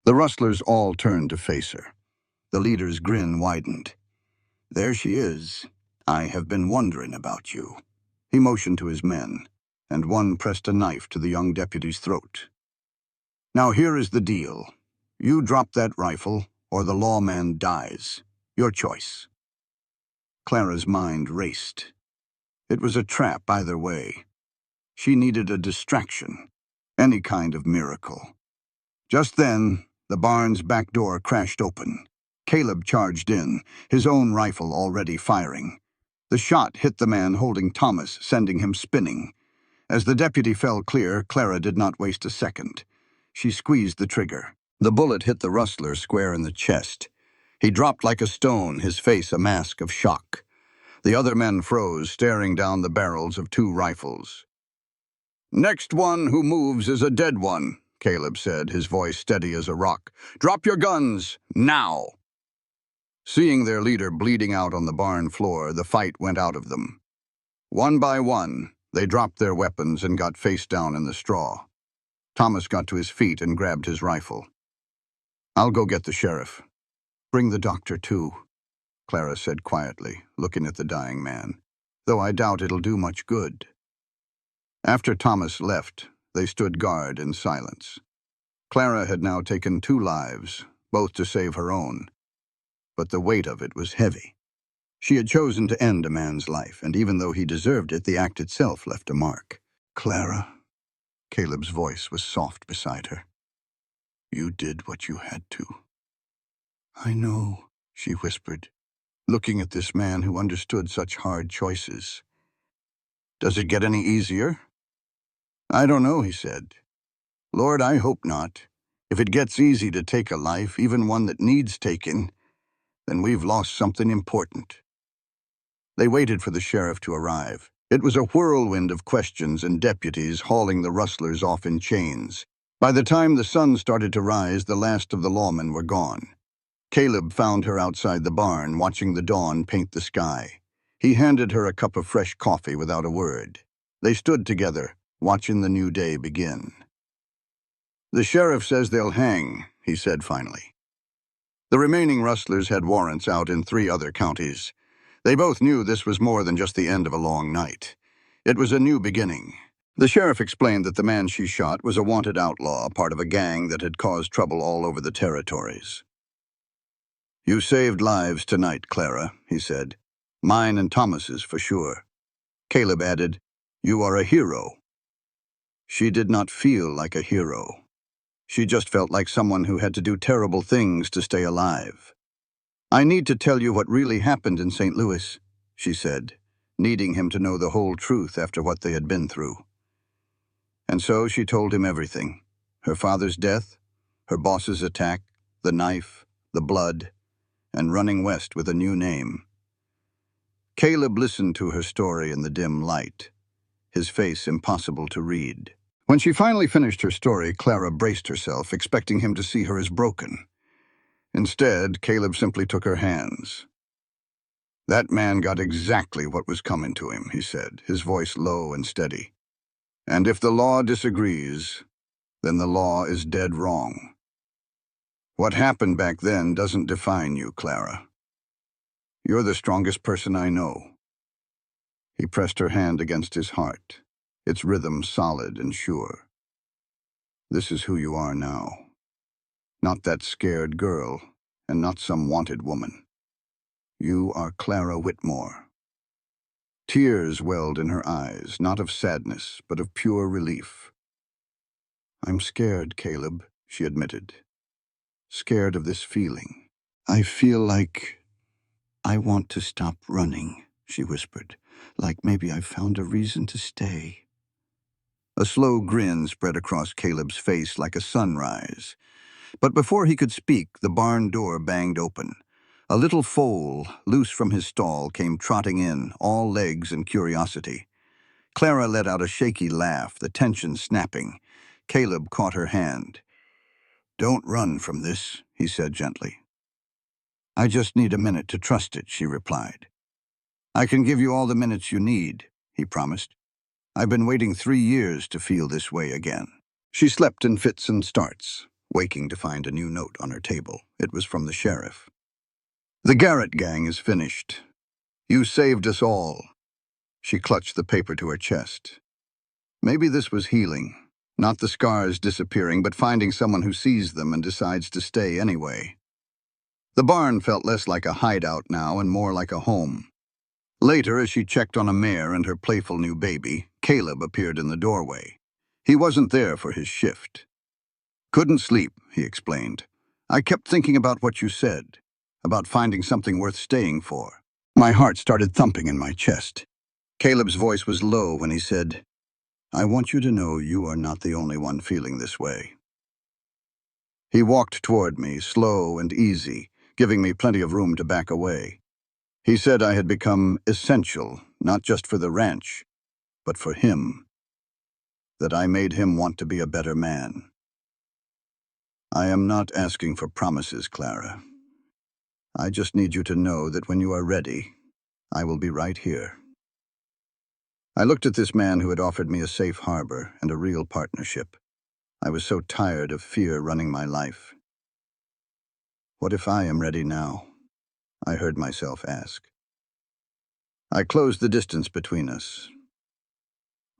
The rustlers all turned to face her. The leader's grin widened. "There she is. I have been wondering about you." He motioned to his men, and one pressed a knife to the young deputy's throat. "Now here is the deal. You drop that rifle, or the lawman dies. Your choice." Clara's mind raced. It was a trap either way. She needed a distraction, any kind of miracle. Just then, the barn's back door crashed open. Caleb charged in, his own rifle already firing. The shot hit the man holding Thomas, sending him spinning. As the deputy fell clear, Clara did not waste a second. She squeezed the trigger. The bullet hit the rustler square in the chest. He dropped like a stone, his face a mask of shock. The other men froze, staring down the barrels of 2 rifles. "Next one who moves is a dead one," Caleb said, his voice steady as a rock. "Drop your guns, now!" Seeing their leader bleeding out on the barn floor, the fight went out of them. One by one, they dropped their weapons and got face down in the straw. Thomas got to his feet and grabbed his rifle. "I'll go get the sheriff. Bring the doctor, too," Clara said quietly, looking at the dying man, "though I doubt it'll do much good." After Thomas left, they stood guard in silence. Clara had now taken 2 lives, both to save her own, but the weight of it was heavy. She had chosen to end a man's life, and even though he deserved it, the act itself left a mark. "Clara," Caleb's voice was soft beside her. "You did what you had to." "I know," she whispered, looking at this man who understood such hard choices. "Does it get any easier?" "I don't know," he said. "Lord, I hope not. If it gets easy to take a life, even one that needs taking, then we've lost something important." They waited for the sheriff to arrive. It was a whirlwind of questions and deputies hauling the rustlers off in chains. By the time the sun started to rise, the last of the lawmen were gone. Caleb found her outside the barn, watching the dawn paint the sky. He handed her a cup of fresh coffee without a word. They stood together, watching the new day begin. "The sheriff says they'll hang," he said finally. The remaining rustlers had warrants out in 3 other counties. They both knew this was more than just the end of a long night. It was a new beginning. The sheriff explained that the man she shot was a wanted outlaw, part of a gang that had caused trouble all over the territories. "You saved lives tonight, Clara," he said. "Mine and Thomas's, for sure." Caleb added, "You are a hero." She did not feel like a hero. She just felt like someone who had to do terrible things to stay alive. "I need to tell you what really happened in St. Louis," she said, needing him to know the whole truth after what they had been through. And so she told him everything. Her father's death, her boss's attack, the knife, the blood, and running west with a new name. Caleb listened to her story in the dim light, his face impossible to read. When she finally finished her story, Clara braced herself, expecting him to see her as broken. Instead, Caleb simply took her hands. "That man got exactly what was coming to him," he said, his voice low and steady. "And if the law disagrees, then the law is dead wrong. What happened back then doesn't define you, Clara. You're the strongest person I know." He pressed her hand against his heart, its rhythm solid and sure. "This is who you are now. Not that scared girl, and not some wanted woman. You are Clara Whitmore." Tears welled in her eyes, not of sadness, but of pure relief. "I'm scared, Caleb," she admitted. "Scared of this feeling. I feel like I want to stop running," she whispered. "Like maybe I've found a reason to stay." A slow grin spread across Caleb's face like a sunrise. But before he could speak, the barn door banged open. A little foal, loose from his stall, came trotting in, all legs and curiosity. Clara let out a shaky laugh, the tension snapping. Caleb caught her hand. "Don't run from this," he said gently. "I just need a minute to trust it," she replied. "I can give you all the minutes you need," he promised. "I've been waiting 3 years to feel this way again." She slept in fits and starts, waking to find a new note on her table. It was from the sheriff. "The Garrett gang is finished. You saved us all." She clutched the paper to her chest. Maybe this was healing. Not the scars disappearing, but finding someone who sees them and decides to stay anyway. The barn felt less like a hideout now and more like a home. Later, as she checked on a mare and her playful new baby, Caleb appeared in the doorway. He wasn't there for his shift. "Couldn't sleep," he explained. "I kept thinking about what you said, about finding something worth staying for." My heart started thumping in my chest. Caleb's voice was low when he said, "I want you to know you are not the only one feeling this way." He walked toward me, slow and easy, giving me plenty of room to back away. He said I had become essential, not just for the ranch, but for him. That I made him want to be a better man. "I am not asking for promises, Clara. I just need you to know that when you are ready, I will be right here." I looked at this man who had offered me a safe harbor and a real partnership. I was so tired of fear running my life. "What if I am ready now?" I heard myself ask. I closed the distance between us.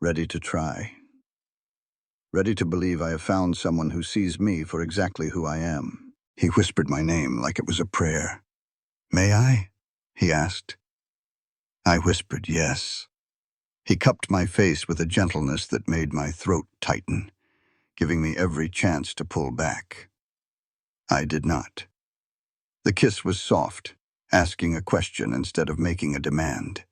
Ready to try. Ready to believe I have found someone who sees me for exactly who I am. He whispered my name like it was a prayer. "May I?" he asked. I whispered yes. He cupped my face with a gentleness that made my throat tighten, giving me every chance to pull back. I did not. The kiss was soft, asking a question instead of making a demand.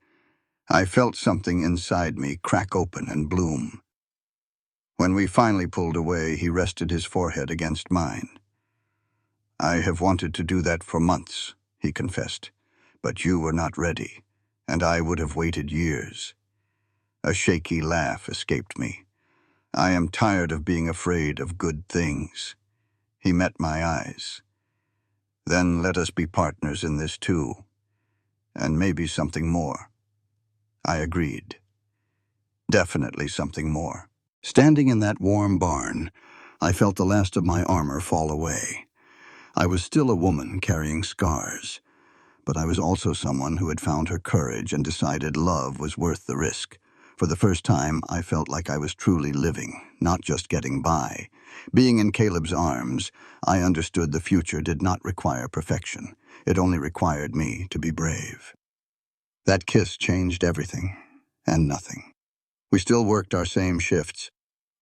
I felt something inside me crack open and bloom. When we finally pulled away, he rested his forehead against mine. "I have wanted to do that for months," he confessed. But you were not ready, and I would have waited years. A shaky laugh escaped me. I am tired of being afraid of good things. He met my eyes. Then let us be partners in this too, and maybe something more. I agreed. Definitely something more. Standing in that warm barn, I felt the last of my armor fall away. I was still a woman carrying scars, but I was also someone who had found her courage and decided love was worth the risk. For the first time, I felt like I was truly living, not just getting by. Being in Caleb's arms, I understood the future did not require perfection. It only required me to be brave. That kiss changed everything, and nothing. We still worked our same shifts,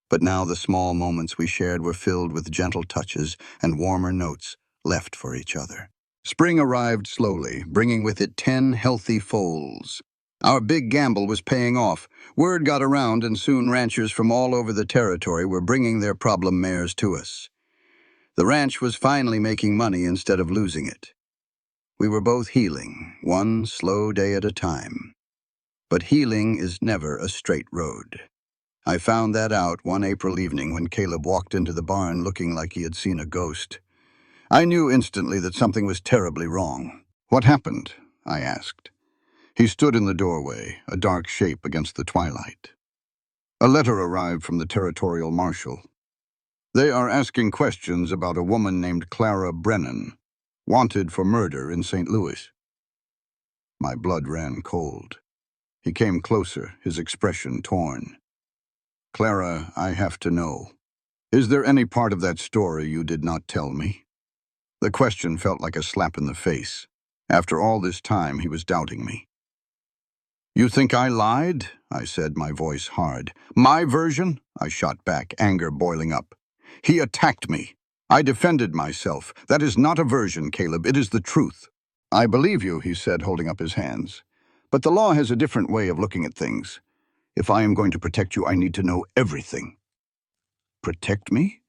but now the small moments we shared were filled with gentle touches and warmer notes left for each other. Spring arrived slowly, bringing with it 10 healthy foals. Our big gamble was paying off. Word got around, and soon ranchers from all over the territory were bringing their problem mares to us. The ranch was finally making money instead of losing it. We were both healing, one slow day at a time. But healing is never a straight road. I found that out one April evening when Caleb walked into the barn looking like he had seen a ghost. I knew instantly that something was terribly wrong. "What happened?" I asked. He stood in the doorway, a dark shape against the twilight. "A letter arrived from the territorial marshal. They are asking questions about a woman named Clara Brennan, wanted for murder in St. Louis." My blood ran cold. He came closer, his expression torn. "Clara, I have to know. Is there any part of that story you did not tell me?" The question felt like a slap in the face. After all this time, he was doubting me. "You think I lied?" I said, my voice hard. "My version?" I shot back, anger boiling up. "He attacked me. I defended myself. That is not a version, Caleb. It is the truth." "I believe you," he said, holding up his hands. "But the law has a different way of looking at things. If I am going to protect you, I need to know everything." Protect me?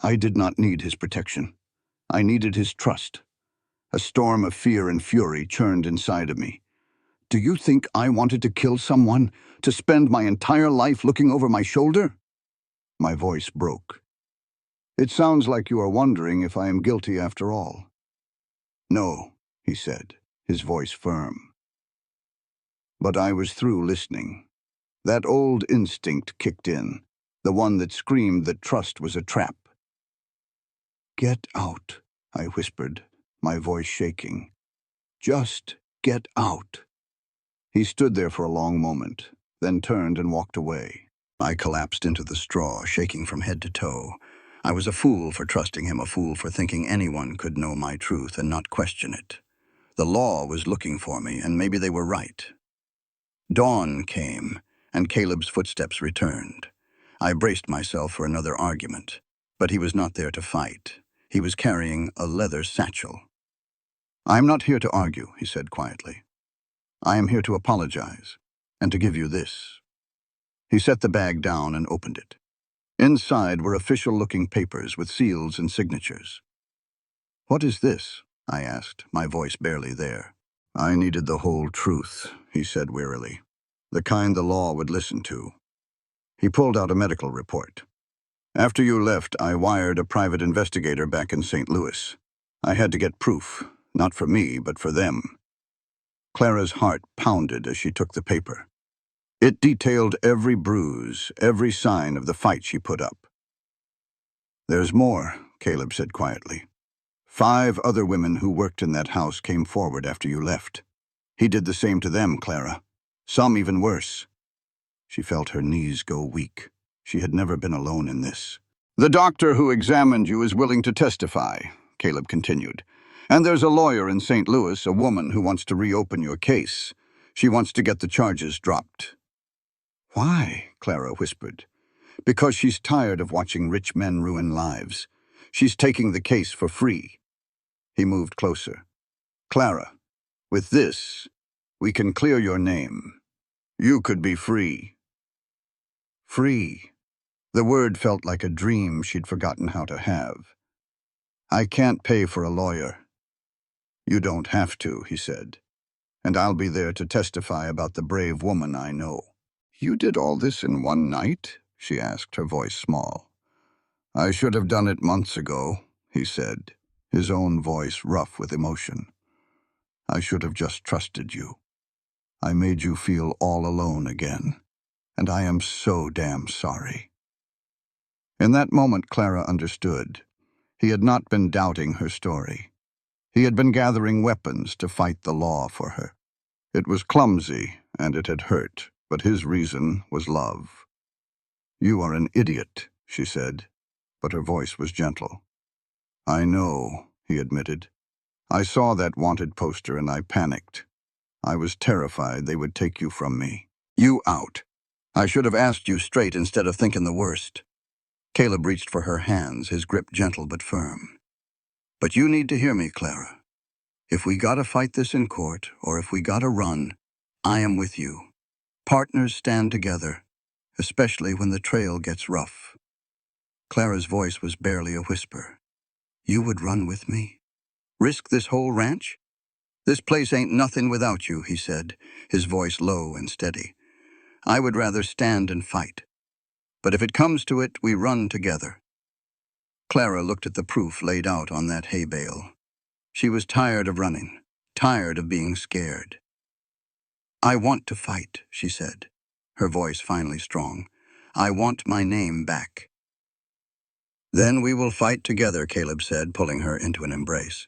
I did not need his protection. I needed his trust. A storm of fear and fury churned inside of me. "Do you think I wanted to kill someone, to spend my entire life looking over my shoulder?" My voice broke. "It sounds like you are wondering if I am guilty after all." "No," he said, his voice firm. But I was through listening. That old instinct kicked in, the one that screamed that trust was a trap. "Get out," I whispered, my voice shaking. "Just get out." He stood there for a long moment, then turned and walked away. I collapsed into the straw, shaking from head to toe. I was a fool for trusting him, a fool for thinking anyone could know my truth and not question it. The law was looking for me, and maybe they were right. Dawn came, and Caleb's footsteps returned. I braced myself for another argument, but he was not there to fight. He was carrying a leather satchel. "I am not here to argue," he said quietly. "I am here to apologize, and to give you this." He set the bag down and opened it. Inside were official-looking papers with seals and signatures. "What is this?" I asked, my voice barely there. "I needed the whole truth," he said wearily. "The kind the law would listen to." He pulled out a medical report. "After you left, I wired a private investigator back in St. Louis. I had to get proof, not for me, but for them." Clara's heart pounded as she took the paper. It detailed every bruise, every sign of the fight she put up. "There's more," Caleb said quietly. 5 other women who worked in that house came forward after you left. He did the same to them, Clara. Some even worse." She felt her knees go weak. She had never been alone in this. "The doctor who examined you is willing to testify," Caleb continued. "And there's a lawyer in St. Louis, a woman who wants to reopen your case. She wants to get the charges dropped." "Why?" Clara whispered. "Because she's tired of watching rich men ruin lives. She's taking the case for free." He moved closer. "Clara, with this, we can clear your name. You could be free." Free. The word felt like a dream she'd forgotten how to have. "I can't pay for a lawyer." You don't have to, he said, and I'll be there to testify about the brave woman I know. You did all this in one night? She asked, her voice small. I should have done it months ago, he said, his own voice rough with emotion. I should have just trusted you. I made you feel all alone again, and I am so damn sorry. In that moment, Clara understood. He had not been doubting her story. He had been gathering weapons to fight the law for her. It was clumsy, and it had hurt, but his reason was love. You are an idiot, she said, but her voice was gentle. I know, he admitted. I saw that wanted poster and I panicked. I was terrified they would take you from me. You out. I should have asked you straight instead of thinking the worst. Caleb reached for her hands, his grip gentle but firm. But you need to hear me, Clara. If we gotta fight this in court, or if we gotta run, I am with you. Partners stand together, especially when the trail gets rough. Clara's voice was barely a whisper. You would run with me? Risk this whole ranch? This place ain't nothing without you, he said, his voice low and steady. I would rather stand and fight. But if it comes to it, we run together. Clara looked at the proof laid out on that hay bale. She was tired of running, tired of being scared. I want to fight, she said, her voice finally strong. I want my name back. Then we will fight together, Caleb said, pulling her into an embrace.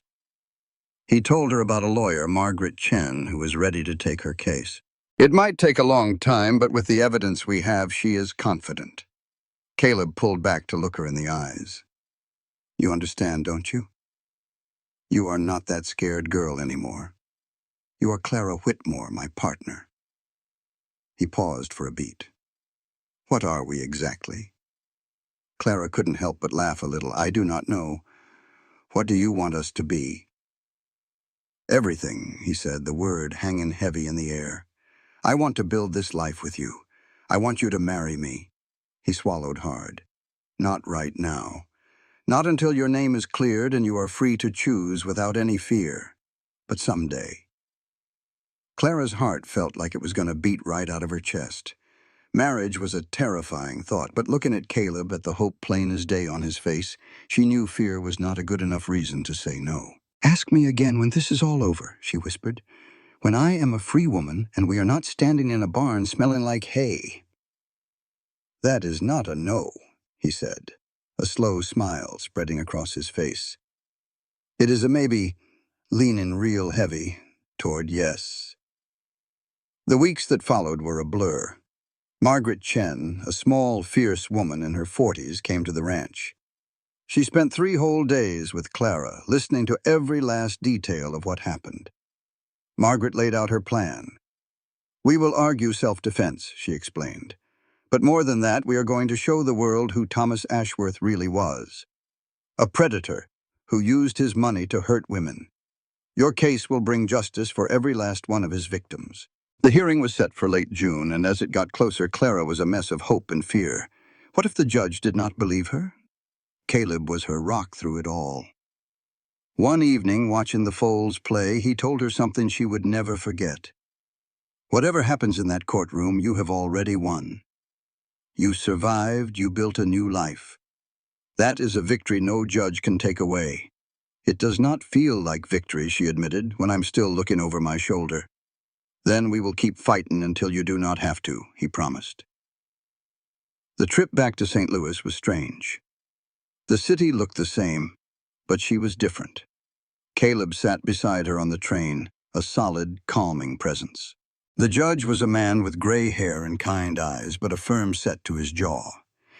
He told her about a lawyer, Margaret Chen, who was ready to take her case. It might take a long time, but with the evidence we have, she is confident. Caleb pulled back to look her in the eyes. You understand, don't you? You are not that scared girl anymore. You are Clara Whitmore, my partner. He paused for a beat. What are we exactly? Clara couldn't help but laugh a little. I do not know. What do you want us to be? Everything, he said, the word hanging heavy in the air. I want to build this life with you. I want you to marry me. He swallowed hard. Not right now. Not until your name is cleared and you are free to choose without any fear. But someday. Clara's heart felt like it was going to beat right out of her chest. Marriage was a terrifying thought, but looking at Caleb, at the hope plain as day on his face, she knew fear was not a good enough reason to say no. Ask me again when this is all over, she whispered. When I am a free woman and we are not standing in a barn smelling like hay. That is not a no, he said, a slow smile spreading across his face. It is a maybe, leaning real heavy toward yes. The weeks that followed were a blur. Margaret Chen, a small, fierce woman in her 40s, came to the ranch. She spent 3 whole days with Clara, listening to every last detail of what happened. Margaret laid out her plan. We will argue self-defense, she explained. But more than that, we are going to show the world who Thomas Ashworth really was. A predator who used his money to hurt women. Your case will bring justice for every last one of his victims. The hearing was set for late June, and as it got closer, Clara was a mess of hope and fear. What if the judge did not believe her? Caleb was her rock through it all. One evening, watching the foals play, he told her something she would never forget. Whatever happens in that courtroom, you have already won. You survived, you built a new life. That is a victory no judge can take away. It does not feel like victory, she admitted, when I'm still looking over my shoulder. Then we will keep fighting until you do not have to, he promised. The trip back to St. Louis was strange. The city looked the same, but she was different. Caleb sat beside her on the train, a solid, calming presence. The judge was a man with gray hair and kind eyes, but a firm set to his jaw.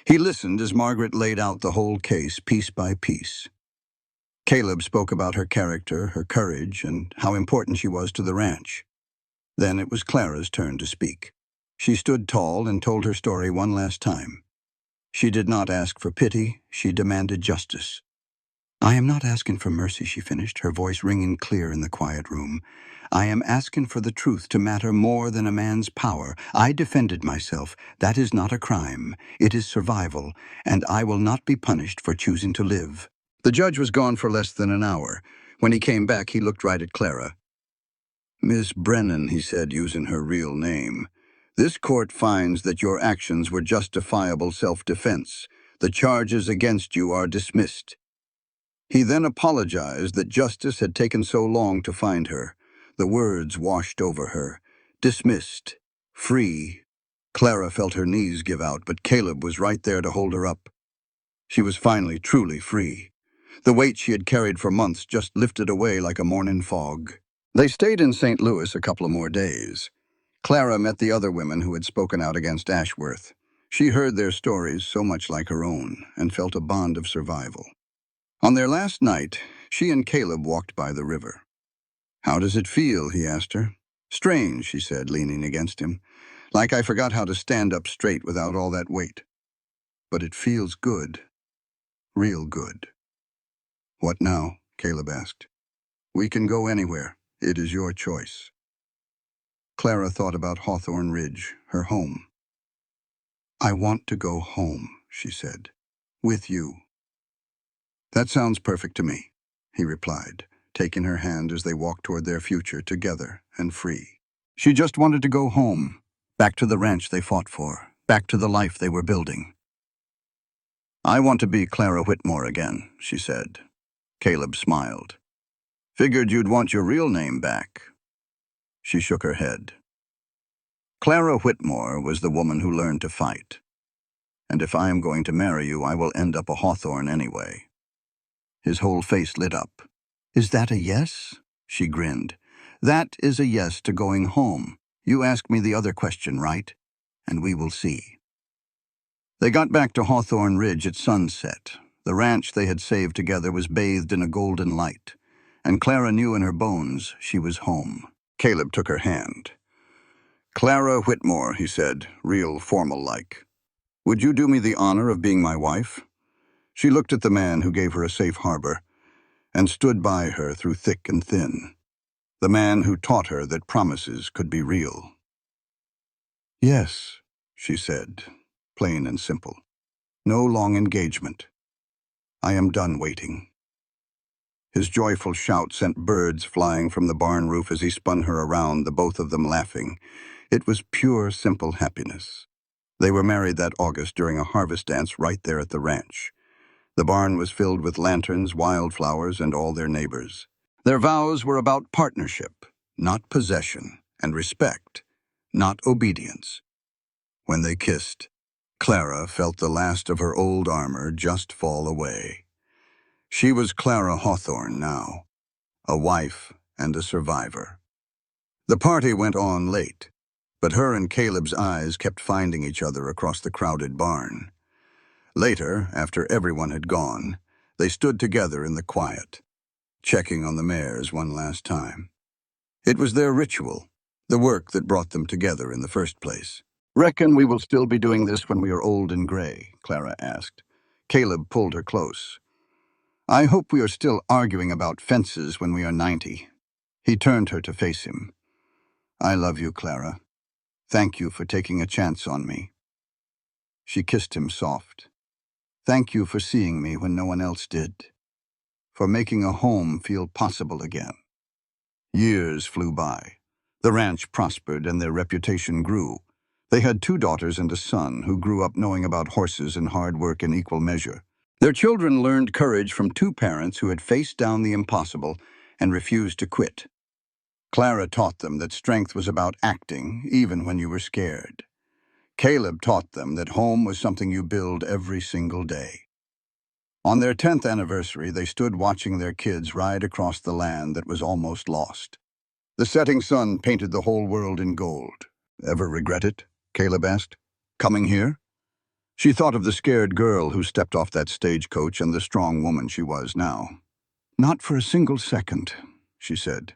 He listened as Margaret laid out the whole case, piece by piece. Caleb spoke about her character, her courage, and how important she was to the ranch. Then it was Clara's turn to speak. She stood tall and told her story one last time. She did not ask for pity, she demanded justice. I am not asking for mercy, she finished, her voice ringing clear in the quiet room. I am asking for the truth to matter more than a man's power. I defended myself. That is not a crime. It is survival, and I will not be punished for choosing to live. The judge was gone for less than an hour. When he came back, he looked right at Clara. "Miss Brennan," he said, using her real name, "this court finds that your actions were justifiable self-defense. The charges against you are dismissed." He then apologized that justice had taken so long to find her. The words washed over her. Dismissed. Free. Clara felt her knees give out, but Caleb was right there to hold her up. She was finally truly free. The weight she had carried for months just lifted away like a morning fog. They stayed in St. Louis a couple of more days. Clara met the other women who had spoken out against Ashworth. She heard their stories so much like her own and felt a bond of survival. On their last night, she and Caleb walked by the river. "How does it feel?" he asked her. "Strange," she said, leaning against him. "Like I forgot how to stand up straight without all that weight. But it feels good. Real good." "What now?" Caleb asked. "We can go anywhere. It is your choice." Clara thought about Hawthorne Ridge, her home. "I want to go home," she said. "With you." "That sounds perfect to me," he replied, taking her hand as they walked toward their future together and free. She just wanted to go home, back to the ranch they fought for, back to the life they were building. "I want to be Clara Whitmore again," she said. Caleb smiled. "Figured you'd want your real name back." She shook her head. "Clara Whitmore was the woman who learned to fight. And if I am going to marry you, I will end up a Hawthorne anyway." His whole face lit up. "Is that a yes?" She grinned. "That is a yes to going home. You ask me the other question, right? And we will see." They got back to Hawthorne Ridge at sunset. The ranch they had saved together was bathed in a golden light, and Clara knew in her bones she was home. Caleb took her hand. "Clara Whitmore," he said, real formal-like. "Would you do me the honor of being my wife?" She looked at the man who gave her a safe harbor and stood by her through thick and thin, the man who taught her that promises could be real. "Yes," she said, plain and simple. "No long engagement. I am done waiting." His joyful shout sent birds flying from the barn roof as he spun her around, the both of them laughing. It was pure, simple happiness. They were married that August during a harvest dance right there at the ranch. The barn was filled with lanterns, wildflowers, and all their neighbors. Their vows were about partnership, not possession, and respect, not obedience. When they kissed, Clara felt the last of her old armor just fall away. She was Clara Hawthorne now, a wife and a survivor. The party went on late, but her and Caleb's eyes kept finding each other across the crowded barn. Later, after everyone had gone, they stood together in the quiet, checking on the mares one last time. It was their ritual, the work that brought them together in the first place. "Reckon we will still be doing this when we are old and gray?" Clara asked. Caleb pulled her close. "I hope we are still arguing about fences when we are 90. He turned her to face him. "I love you, Clara. Thank you for taking a chance on me." She kissed him soft. "Thank you for seeing me when no one else did. For making a home feel possible again." Years flew by. The ranch prospered and their reputation grew. They had 2 daughters and a son who grew up knowing about horses and hard work in equal measure. Their children learned courage from 2 parents who had faced down the impossible and refused to quit. Clara taught them that strength was about acting, even when you were scared. Caleb taught them that home was something you build every single day. On their 10th anniversary, they stood watching their kids ride across the land that was almost lost. The setting sun painted the whole world in gold. "Ever regret it?" Caleb asked. "Coming here?" She thought of the scared girl who stepped off that stagecoach and the strong woman she was now. "Not for a single second," she said.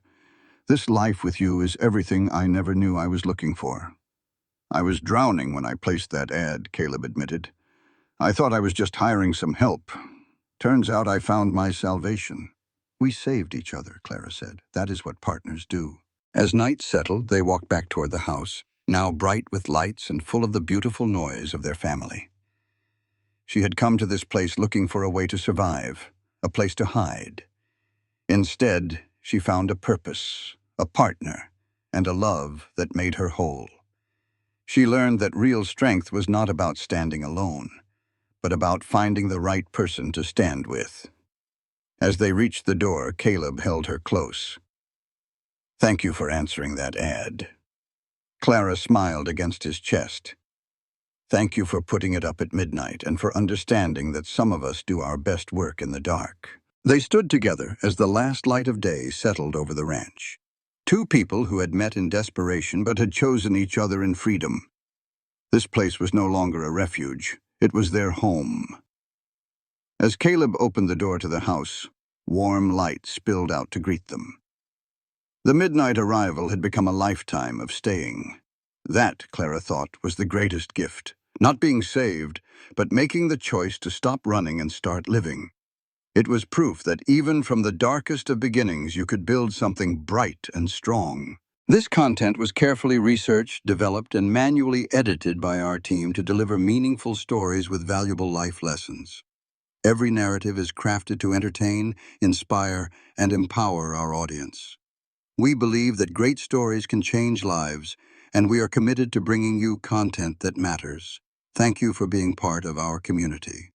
"This life with you is everything I never knew I was looking for." "I was drowning when I placed that ad," Caleb admitted. "I thought I was just hiring some help. Turns out I found my salvation." "We saved each other," Clara said. "That is what partners do." As night settled, they walked back toward the house, now bright with lights and full of the beautiful noise of their family. She had come to this place looking for a way to survive, a place to hide. Instead, she found a purpose, a partner, and a love that made her whole. She learned that real strength was not about standing alone, but about finding the right person to stand with. As they reached the door, Caleb held her close. "Thank you for answering that ad." Clara smiled against his chest. "Thank you for putting it up at midnight and for understanding that some of us do our best work in the dark." They stood together as the last light of day settled over the ranch. Two people who had met in desperation but had chosen each other in freedom. This place was no longer a refuge. It was their home. As Caleb opened the door to the house, warm light spilled out to greet them. The midnight arrival had become a lifetime of staying. That, Clara thought, was the greatest gift. Not being saved, but making the choice to stop running and start living. It was proof that even from the darkest of beginnings you could build something bright and strong. This content was carefully researched, developed, and manually edited by our team to deliver meaningful stories with valuable life lessons. Every narrative is crafted to entertain, inspire, and empower our audience. We believe that great stories can change lives, and we are committed to bringing you content that matters. Thank you for being part of our community.